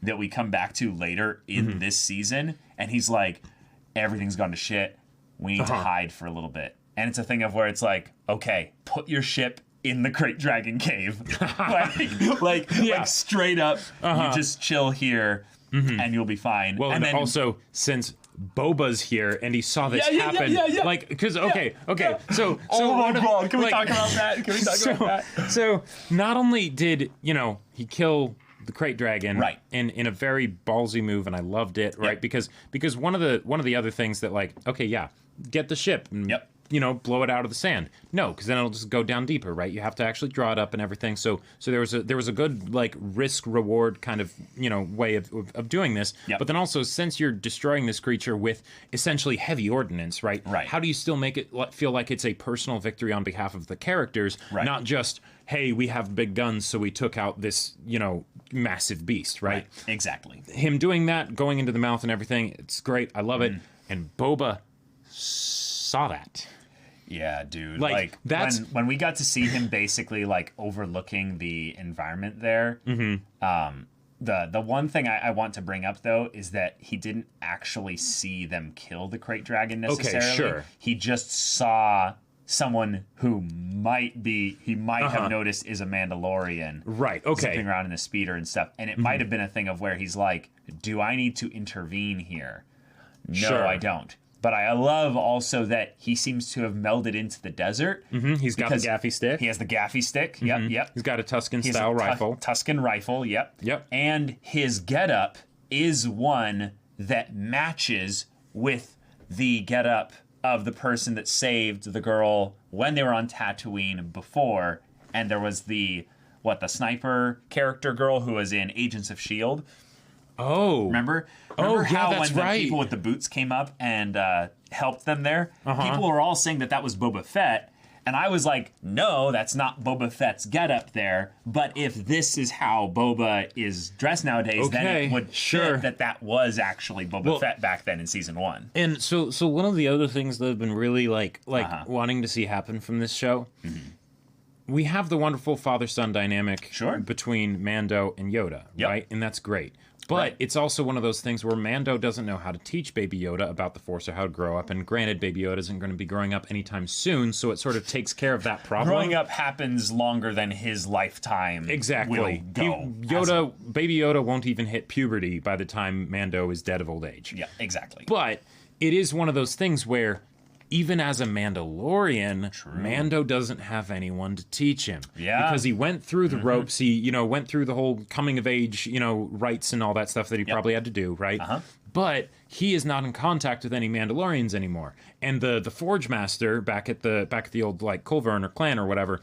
[SPEAKER 1] that we come back to later in this season, and he's like, everything's gone to shit. We need to hide for a little bit. And it's a thing of where it's like, okay, put your ship in the Krayt Dragon Cave. like straight up, you just chill here and you'll be fine.
[SPEAKER 2] Well, and then also, since Boba's here and he saw this happen, like, because, okay. So
[SPEAKER 1] oh my
[SPEAKER 2] one of-
[SPEAKER 1] God, can we
[SPEAKER 2] like-
[SPEAKER 1] talk about that? Can we talk about that?
[SPEAKER 2] So not only did, he kill the Krayt Dragon
[SPEAKER 1] Right.
[SPEAKER 2] in a very ballsy move, and I loved it, right?
[SPEAKER 1] Yep.
[SPEAKER 2] Because one of the other things that, like, okay, yeah, get the ship and
[SPEAKER 1] Yep.
[SPEAKER 2] blow it out of the sand. No, because then it'll just go down deeper, right? You have to actually draw it up and everything. So there was a good, like, risk reward kind of way of doing this.
[SPEAKER 1] Yep.
[SPEAKER 2] But then also, since you're destroying this creature with essentially heavy ordnance, right?
[SPEAKER 1] Right.
[SPEAKER 2] How do you still make it feel like it's a personal victory on behalf of the characters,
[SPEAKER 1] Right.
[SPEAKER 2] not just, hey, we have big guns, so we took out this massive beast, right?
[SPEAKER 1] Exactly.
[SPEAKER 2] Him doing that, going into the mouth and everything, it's great. I love it. And Boba saw that.
[SPEAKER 1] Yeah, dude.
[SPEAKER 2] Like,
[SPEAKER 1] Like
[SPEAKER 2] that's-
[SPEAKER 1] when we got to see him basically like overlooking the environment there. The one thing I want to bring up though is that he didn't actually see them kill the Krayt Dragon necessarily.
[SPEAKER 2] sure.
[SPEAKER 1] He just saw someone who might have noticed is a Mandalorian.
[SPEAKER 2] Right, okay.
[SPEAKER 1] Zipping around in the speeder and stuff. And it might have been a thing of where he's like, do I need to intervene here? No,
[SPEAKER 2] Sure.
[SPEAKER 1] I don't. But I love also that he seems to have melded into the desert.
[SPEAKER 2] He's got the
[SPEAKER 1] because
[SPEAKER 2] gaffy stick.
[SPEAKER 1] He has the gaffy stick. Yep.
[SPEAKER 2] He's got a Tuscan
[SPEAKER 1] He has
[SPEAKER 2] style
[SPEAKER 1] a
[SPEAKER 2] rifle.
[SPEAKER 1] Tuscan rifle. Yep.
[SPEAKER 2] Yep.
[SPEAKER 1] And his getup is one that matches with the getup of the person that saved the girl when they were on Tatooine before. And there was the sniper character girl who was in Agents of S.H.I.E.L.D.
[SPEAKER 2] Oh.
[SPEAKER 1] Remember
[SPEAKER 2] yeah,
[SPEAKER 1] how
[SPEAKER 2] that's
[SPEAKER 1] when the
[SPEAKER 2] right.
[SPEAKER 1] people with the boots came up and helped them there? People were all saying that was Boba Fett. And I was like, no, that's not Boba Fett's getup there. But if this is how Boba is dressed nowadays, then
[SPEAKER 2] Okay,
[SPEAKER 1] it would
[SPEAKER 2] sure.
[SPEAKER 1] fit that was actually Boba Fett back then in season 1.
[SPEAKER 2] And so one of the other things that I've been really like wanting to see happen from this show, we have the wonderful father-son dynamic
[SPEAKER 1] Sure.
[SPEAKER 2] between Mando and Yoda,
[SPEAKER 1] Yep.
[SPEAKER 2] right? And that's great. But
[SPEAKER 1] Right.
[SPEAKER 2] it's also one of those things where Mando doesn't know how to teach Baby Yoda about the Force or how to grow up. And granted, Baby Yoda isn't going to be growing up anytime soon, so it sort of takes care of that problem.
[SPEAKER 1] Growing up happens longer than his lifetime
[SPEAKER 2] Exactly.
[SPEAKER 1] will go.
[SPEAKER 2] Baby Yoda won't even hit puberty by the time Mando is dead of old age.
[SPEAKER 1] Yeah, exactly.
[SPEAKER 2] But it is one of those things where even as a Mandalorian, Mando doesn't have anyone to teach him.
[SPEAKER 1] Yeah.
[SPEAKER 2] Because he went through the ropes. He, went through the whole coming of age, rites and all that stuff that he probably had to do, right? But he is not in contact with any Mandalorians anymore. And the Forge Master back at the old like Culverin or clan or whatever.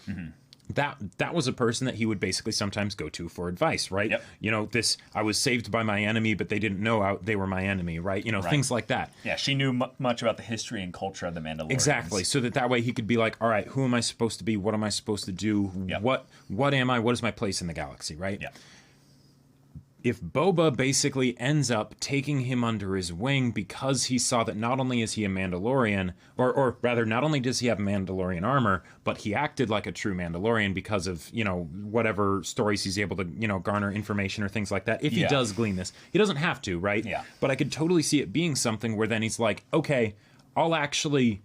[SPEAKER 2] That was a person that he would basically sometimes go to for advice, right?
[SPEAKER 1] Yep.
[SPEAKER 2] I was saved by my enemy, but they didn't know they were my enemy, right? Things like that.
[SPEAKER 1] Yeah, she knew much about the history and culture of the Mandalorians.
[SPEAKER 2] Exactly. So that way he could be like, all right, who am I supposed to be? What am I supposed to do?
[SPEAKER 1] Yep.
[SPEAKER 2] What am I? What is my place in the galaxy, right?
[SPEAKER 1] Yeah.
[SPEAKER 2] If Boba basically ends up taking him under his wing because he saw that not only is he a Mandalorian, or rather, not only does he have Mandalorian armor, but he acted like a true Mandalorian because of, whatever stories he's able to, garner information or things like that. If he
[SPEAKER 1] Yeah.
[SPEAKER 2] does glean this, he doesn't have to, right?
[SPEAKER 1] Yeah.
[SPEAKER 2] But I could totally see it being something where then he's like, okay, I'll actually,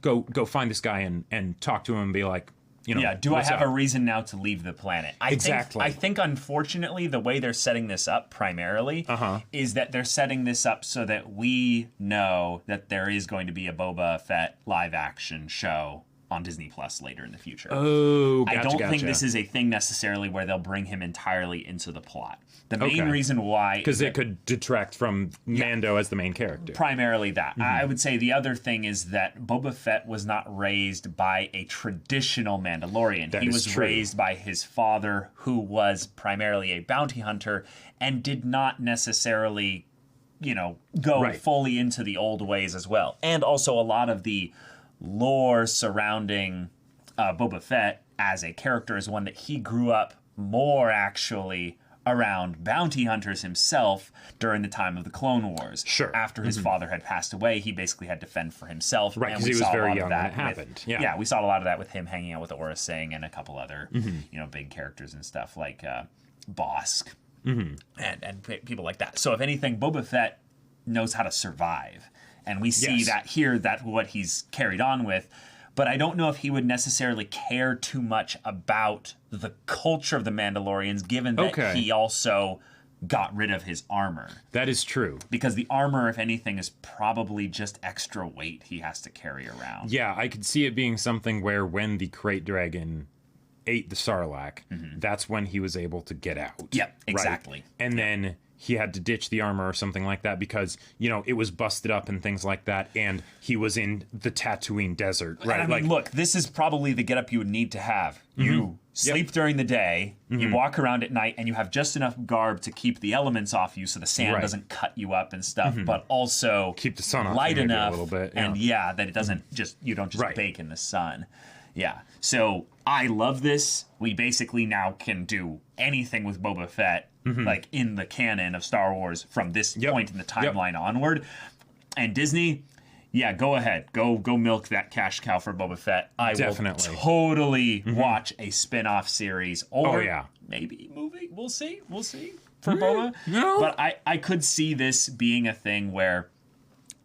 [SPEAKER 2] go find this guy and talk to him and be like,
[SPEAKER 1] do I
[SPEAKER 2] what's
[SPEAKER 1] have
[SPEAKER 2] up?
[SPEAKER 1] a reason now to leave the planet? I think unfortunately the way they're setting this up primarily is that they're setting this up so that we know that there is going to be a Boba Fett live action show on Disney Plus later in the future.
[SPEAKER 2] Oh, gotcha,
[SPEAKER 1] I don't think this is a thing necessarily where they'll bring him entirely into the plot. The main reason why...
[SPEAKER 2] Because it could detract from Mando as the main character.
[SPEAKER 1] Primarily that. I would say the other thing is that Boba Fett was not raised by a traditional Mandalorian. He was raised by his father, who was primarily a bounty hunter, and did not necessarily, go fully into the old ways as well. And also a lot of the lore surrounding Boba Fett as a character is one that he grew up more actually around bounty hunters himself during the time of the Clone Wars.
[SPEAKER 2] Sure.
[SPEAKER 1] After his father had passed away, he basically had to fend for himself.
[SPEAKER 2] Right,
[SPEAKER 1] and
[SPEAKER 2] because he was very young when it happened.
[SPEAKER 1] Yeah, we saw a lot of that with him hanging out with Aurra Singh and a couple other, big characters and stuff like Bosk and people like that. So if anything, Boba Fett knows how to survive. And we see that here, that's what he's carried on with. But I don't know if he would necessarily care too much about the culture of the Mandalorians, given that he also got rid of his armor.
[SPEAKER 2] That is true.
[SPEAKER 1] Because the armor, if anything, is probably just extra weight he has to carry around.
[SPEAKER 2] Yeah, I could see it being something where when the Krayt dragon ate the Sarlacc, that's when he was able to get out.
[SPEAKER 1] Yep, exactly.
[SPEAKER 2] Right? And then he had to ditch the armor or something like that because, it was busted up and things like that, and he was in the Tatooine desert, right?
[SPEAKER 1] And I mean, look, this is probably the getup you would need to have. You sleep during the day, you walk around at night, and you have just enough garb to keep the elements off you so the sand doesn't cut you up and stuff, but also
[SPEAKER 2] keep the sun off
[SPEAKER 1] light
[SPEAKER 2] you
[SPEAKER 1] enough
[SPEAKER 2] a little bit,
[SPEAKER 1] and that it doesn't you don't just bake in the sun. Yeah. So I love this. We basically now can do anything with Boba Fett, like in the canon of Star Wars from this point in the timeline onward. And Disney, go ahead. Go milk that cash cow for Boba Fett. I will totally watch a spin-off series or maybe movie. We'll see for Boba.
[SPEAKER 2] No.
[SPEAKER 1] But I could see this being a thing where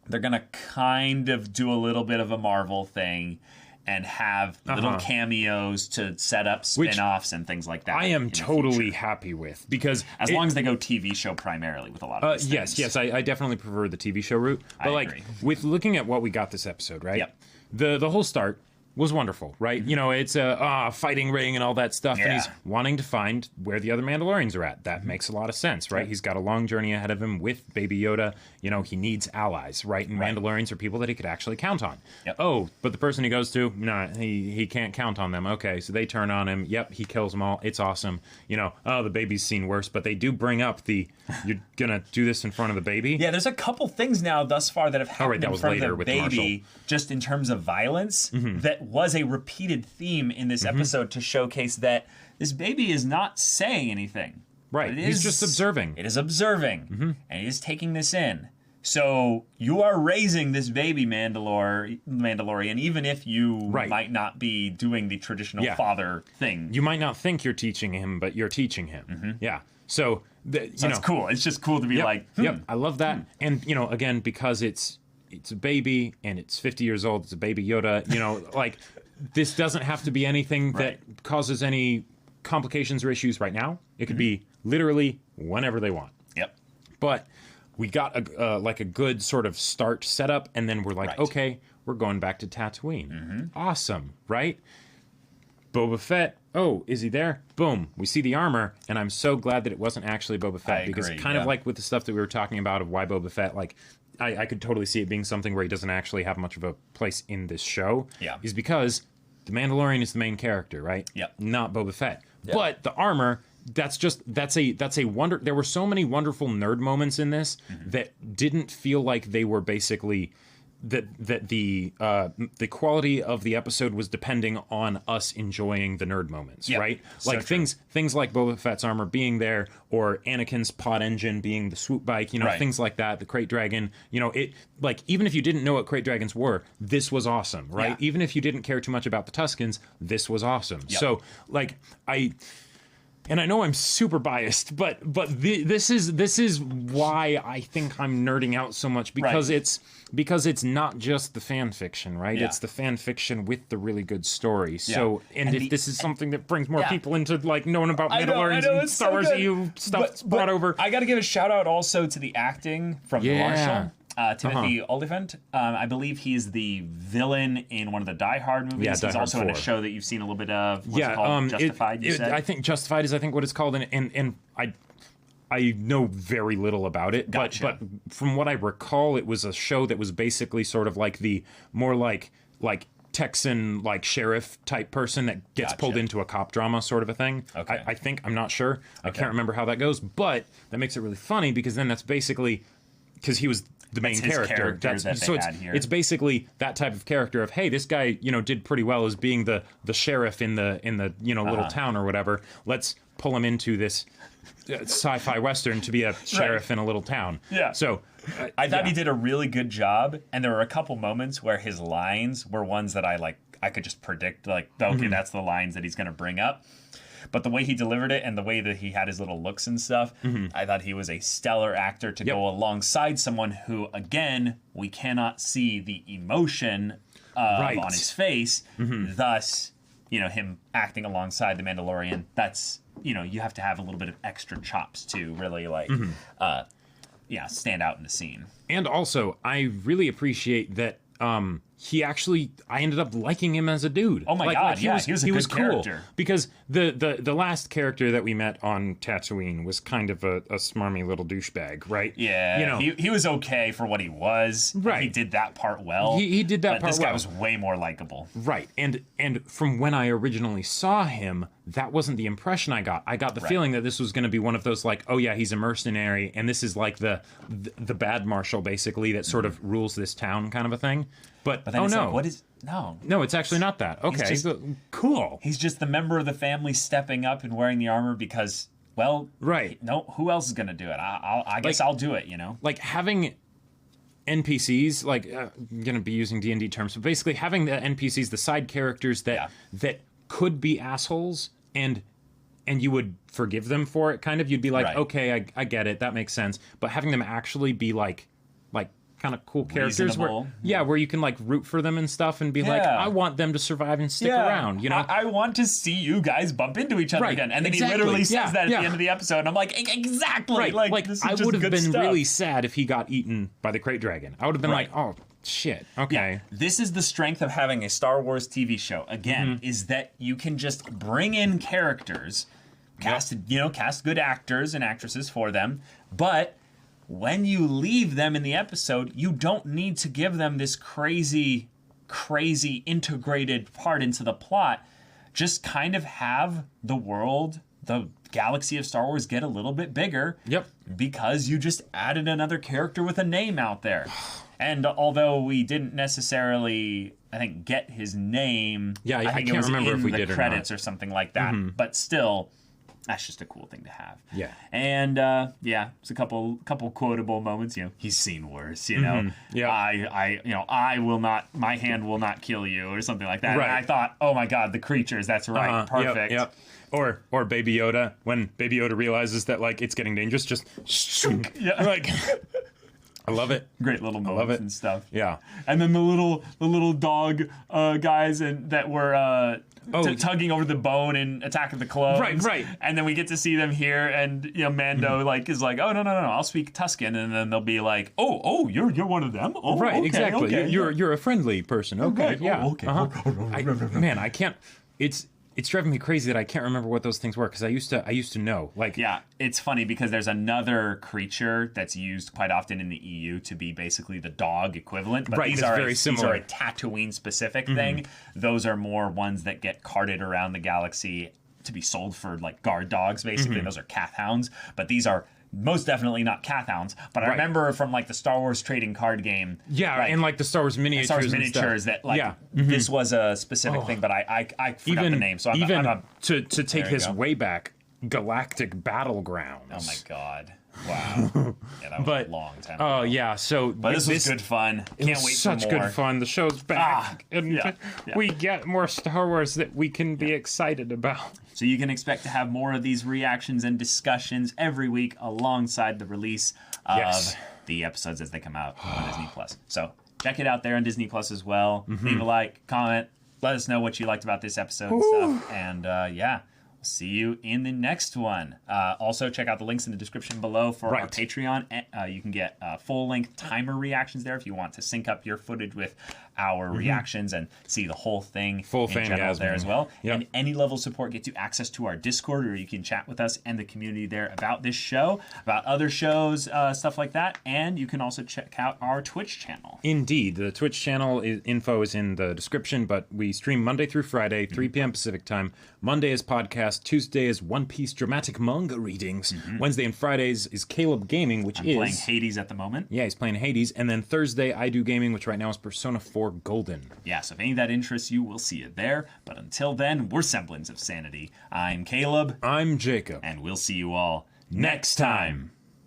[SPEAKER 1] they're going to kind of do a little bit of a Marvel thing and have little cameos to set up spin-offs and things like that.
[SPEAKER 2] I am totally happy with, because
[SPEAKER 1] as long as they go TV show primarily with a lot of these things.
[SPEAKER 2] Yes, I definitely prefer the TV show route. But
[SPEAKER 1] I agree.
[SPEAKER 2] With looking at what we got this episode, right?
[SPEAKER 1] Yep.
[SPEAKER 2] The whole start was wonderful, right? It's a fighting ring and all that stuff, and he's wanting to find where the other Mandalorians are at. That makes a lot of sense, right? He's got a long journey ahead of him with Baby Yoda. He needs allies, right? And Mandalorians are people that he could actually count on.
[SPEAKER 1] Yep.
[SPEAKER 2] Oh, but the person he goes to, no, he can't count on them. Okay, so they turn on him. Yep, he kills them all. It's awesome. The baby's seen worse, but they do bring up you're gonna do this in front of the baby?
[SPEAKER 1] Yeah, there's a couple things now thus far that have happened in front of the baby, just in terms of violence, that was a repeated theme in this episode to showcase that this baby is not saying anything.
[SPEAKER 2] Right, he's just observing.
[SPEAKER 1] It is observing, and he is taking this in. So you are raising this baby Mandalorian, even if you might not be doing the traditional father thing.
[SPEAKER 2] You might not think you're teaching him, but you're teaching him. Yeah. So
[SPEAKER 1] it's cool. It's just cool to be
[SPEAKER 2] I love that. And again, because it's a baby and it's 50 years old, it's a baby Yoda. This doesn't have to be anything that causes any complications or issues right now. It could be literally whenever they want.
[SPEAKER 1] Yep.
[SPEAKER 2] But we got a good sort of start setup, and then we're like, okay, we're going back to Tatooine. Awesome, right? Boba Fett. Oh, is he there? Boom. We see the armor, and I'm so glad that it wasn't actually Boba Fett, because kind of like with the stuff that we were talking about of why Boba Fett, I could totally see it being something where he doesn't actually have much of a place in this show.
[SPEAKER 1] Yeah.
[SPEAKER 2] Is because the Mandalorian is the main character, right?
[SPEAKER 1] Yep.
[SPEAKER 2] Not Boba Fett. Yep. But the armor, that's a wonder. There were so many wonderful nerd moments in this that didn't feel like they were basically that the quality of the episode was depending on us enjoying the nerd moments, right?
[SPEAKER 1] So
[SPEAKER 2] like things like Boba Fett's armor being there, or Anakin's pod engine being the swoop bike, things like that. The Krayt dragon, it even if you didn't know what Krayt dragons were, this was awesome, right?
[SPEAKER 1] Yeah.
[SPEAKER 2] Even if you didn't care too much about the Tuskens, this was awesome.
[SPEAKER 1] Yep.
[SPEAKER 2] So and I know I'm super biased, but this is why I think I'm nerding out so much, because it's not just the fan fiction, right?
[SPEAKER 1] Yeah.
[SPEAKER 2] It's the fan fiction with the really good story. So, and if this is something that brings more people into like knowing about Mandalorians and Star Wars EU stuff brought over.
[SPEAKER 1] I got to give a shout out also to the acting from the Marshal. Timothy Olyphant. I believe he's the villain in one of the Die Hard movies.
[SPEAKER 2] Yeah,
[SPEAKER 1] he's
[SPEAKER 2] Die Hard
[SPEAKER 1] also in a
[SPEAKER 2] 4.
[SPEAKER 1] show that you've seen a little bit of. What's it called? Justified, you said?
[SPEAKER 2] I think Justified is what it's called, and I know very little about it,
[SPEAKER 1] Gotcha.
[SPEAKER 2] but from what I recall, it was a show that was basically sort of like the more like Texan like sheriff type person that gets pulled into a cop drama sort of a thing.
[SPEAKER 1] Okay.
[SPEAKER 2] I think, I'm not sure. I can't remember how that goes, but that makes it really funny because then that's basically because he was the main
[SPEAKER 1] his
[SPEAKER 2] character. It's basically that type of character of, hey, this guy, did pretty well as being the sheriff in the little town or whatever. Let's pull him into this sci-fi western to be a sheriff in a little town.
[SPEAKER 1] Yeah.
[SPEAKER 2] So
[SPEAKER 1] I thought he did a really good job, and there were a couple moments where his lines were ones that I could just predict, like, okay, that's the lines that he's going to bring up. But the way he delivered it and the way that he had his little looks and stuff, I thought he was a stellar actor to go alongside someone who, again, we cannot see the emotion on his face. Thus, him acting alongside the Mandalorian, that's, you have to have a little bit of extra chops to really, stand out in the scene.
[SPEAKER 2] And also, I really appreciate that I ended up liking him as a dude.
[SPEAKER 1] Oh my God, he was a good
[SPEAKER 2] cool.
[SPEAKER 1] character.
[SPEAKER 2] Because the last character that we met on Tatooine was kind of a smarmy little douchebag, right?
[SPEAKER 1] Yeah, he was okay for what he was.
[SPEAKER 2] Right.
[SPEAKER 1] He did that part well.
[SPEAKER 2] He did that part well.
[SPEAKER 1] This guy was way more likable.
[SPEAKER 2] Right. And from when I originally saw him, that wasn't the impression I got. I got the feeling that this was going to be one of those like, oh yeah, he's a mercenary, and this is like the bad marshal basically that sort of rules this town kind of a thing. But
[SPEAKER 1] then it's like, what is...
[SPEAKER 2] No, it's actually not that. Okay, cool.
[SPEAKER 1] He's just the member of the family stepping up and wearing the armor because, well...
[SPEAKER 2] Right.
[SPEAKER 1] No, who else is going to do it? I guess I'll do it,
[SPEAKER 2] Like, having NPCs, I'm going to be using D&D terms, but basically having the NPCs, the side characters that could be assholes, and you would forgive them for it, kind of. You'd be like, okay, I get it, that makes sense. But having them actually be like kind of cool characters where you can like root for them and stuff and be like, I want them to survive and stick around,
[SPEAKER 1] I want to see you guys bump into each other again. And then he literally says that at the end of the episode, and I'm like, exactly.
[SPEAKER 2] Like
[SPEAKER 1] this is
[SPEAKER 2] I
[SPEAKER 1] just
[SPEAKER 2] would have
[SPEAKER 1] good
[SPEAKER 2] been
[SPEAKER 1] stuff.
[SPEAKER 2] really sad if he got eaten by the Krayt dragon. I would have been like, oh shit, okay.
[SPEAKER 1] Yeah. This is the strength of having a Star Wars TV show, again, is that you can just bring in characters, cast good actors and actresses for them, but when you leave them in the episode, you don't need to give them this crazy integrated part into the plot. Just kind of have the world, the galaxy of Star Wars get a little bit bigger.
[SPEAKER 2] Yep.
[SPEAKER 1] Because you just added another character with a name out there. And although we didn't necessarily, I think, get his name, I think
[SPEAKER 2] can't remember if we did or not.
[SPEAKER 1] credits or something like that. But still, that's just a cool thing to have.
[SPEAKER 2] Yeah.
[SPEAKER 1] And it's a couple quotable moments. He's seen worse.
[SPEAKER 2] Yeah.
[SPEAKER 1] I will not. My hand will not kill you, or something like that.
[SPEAKER 2] Right.
[SPEAKER 1] And I thought, oh my God, the creatures. That's right. Perfect.
[SPEAKER 2] Yep. Or Baby Yoda, when Baby Yoda realizes that like it's getting dangerous, just shook.
[SPEAKER 1] Yeah.
[SPEAKER 2] Like, I love it.
[SPEAKER 1] Great little moments and stuff.
[SPEAKER 2] Yeah.
[SPEAKER 1] And then the little dog guys that were tugging over the bone and attacking the clones.
[SPEAKER 2] Right.
[SPEAKER 1] And then we get to see them here, and Mando is like, oh no, I'll speak Tusken, and then they'll be like, oh, you're one of them. Oh,
[SPEAKER 2] right,
[SPEAKER 1] okay,
[SPEAKER 2] exactly.
[SPEAKER 1] Okay,
[SPEAKER 2] you're a friendly person. Okay, yeah.
[SPEAKER 1] Oh, okay.
[SPEAKER 2] Man, I can't. It's driving me crazy that I can't remember what those things were because I used to know. Like,
[SPEAKER 1] yeah, it's funny because there's another creature that's used quite often in the EU to be basically the dog equivalent. But these are
[SPEAKER 2] very similar.
[SPEAKER 1] These are a Tatooine specific thing. Those are more ones that get carted around the galaxy to be sold for like guard dogs. Basically, those are Kath hounds. But these are most definitely not Kath hounds. But I remember from like the Star Wars trading card game.
[SPEAKER 2] Yeah, and like the Star Wars miniatures.
[SPEAKER 1] That like this was a specific thing, but I forgot the name. So
[SPEAKER 2] to take this way back, Galactic Battlegrounds.
[SPEAKER 1] Oh my God. Wow. Yeah, that was
[SPEAKER 2] But
[SPEAKER 1] a long time
[SPEAKER 2] oh
[SPEAKER 1] ago.
[SPEAKER 2] yeah, so
[SPEAKER 1] But this was good fun. Can't
[SPEAKER 2] was
[SPEAKER 1] wait
[SPEAKER 2] such
[SPEAKER 1] for more.
[SPEAKER 2] good fun. The show's back, and
[SPEAKER 1] yeah.
[SPEAKER 2] we get more Star Wars that we can be excited about.
[SPEAKER 1] So you can expect to have more of these reactions and discussions every week alongside the release of
[SPEAKER 2] Yes.
[SPEAKER 1] the episodes as they come out on Disney Plus. So check it out there on Disney Plus as well.
[SPEAKER 2] Mm-hmm.
[SPEAKER 1] Leave a like, comment, let us know what you liked about this episode and stuff. And yeah, we'll see you in the next one. Also, check out the links in the description below for our
[SPEAKER 2] Right.
[SPEAKER 1] Patreon. You can get full-length timer reactions there if you want to sync up your footage with our reactions and see the whole thing
[SPEAKER 2] Full
[SPEAKER 1] in general there
[SPEAKER 2] fangasming.
[SPEAKER 1] as well.
[SPEAKER 2] Yep.
[SPEAKER 1] And any level of support gets you access to our Discord, where you can chat with us and the community there about this show, about other shows, stuff like that. And you can also check out our Twitch channel.
[SPEAKER 2] Indeed, the Twitch channel info is in the description, but we stream Monday through Friday, 3 p.m. Pacific time. Monday is podcast. Tuesday is One Piece dramatic manga readings. Wednesday and Fridays is Caleb Gaming, which
[SPEAKER 1] I'm
[SPEAKER 2] is
[SPEAKER 1] playing Hades at the moment.
[SPEAKER 2] Yeah, he's playing Hades. And then Thursday, I do gaming, which right now is Persona 4 Golden.
[SPEAKER 1] Yeah, so if any of that interests you, we'll see it there. But until then, we're Semblance of Sanity. I'm Caleb,
[SPEAKER 2] I'm Jacob.
[SPEAKER 1] and we'll see you all next time.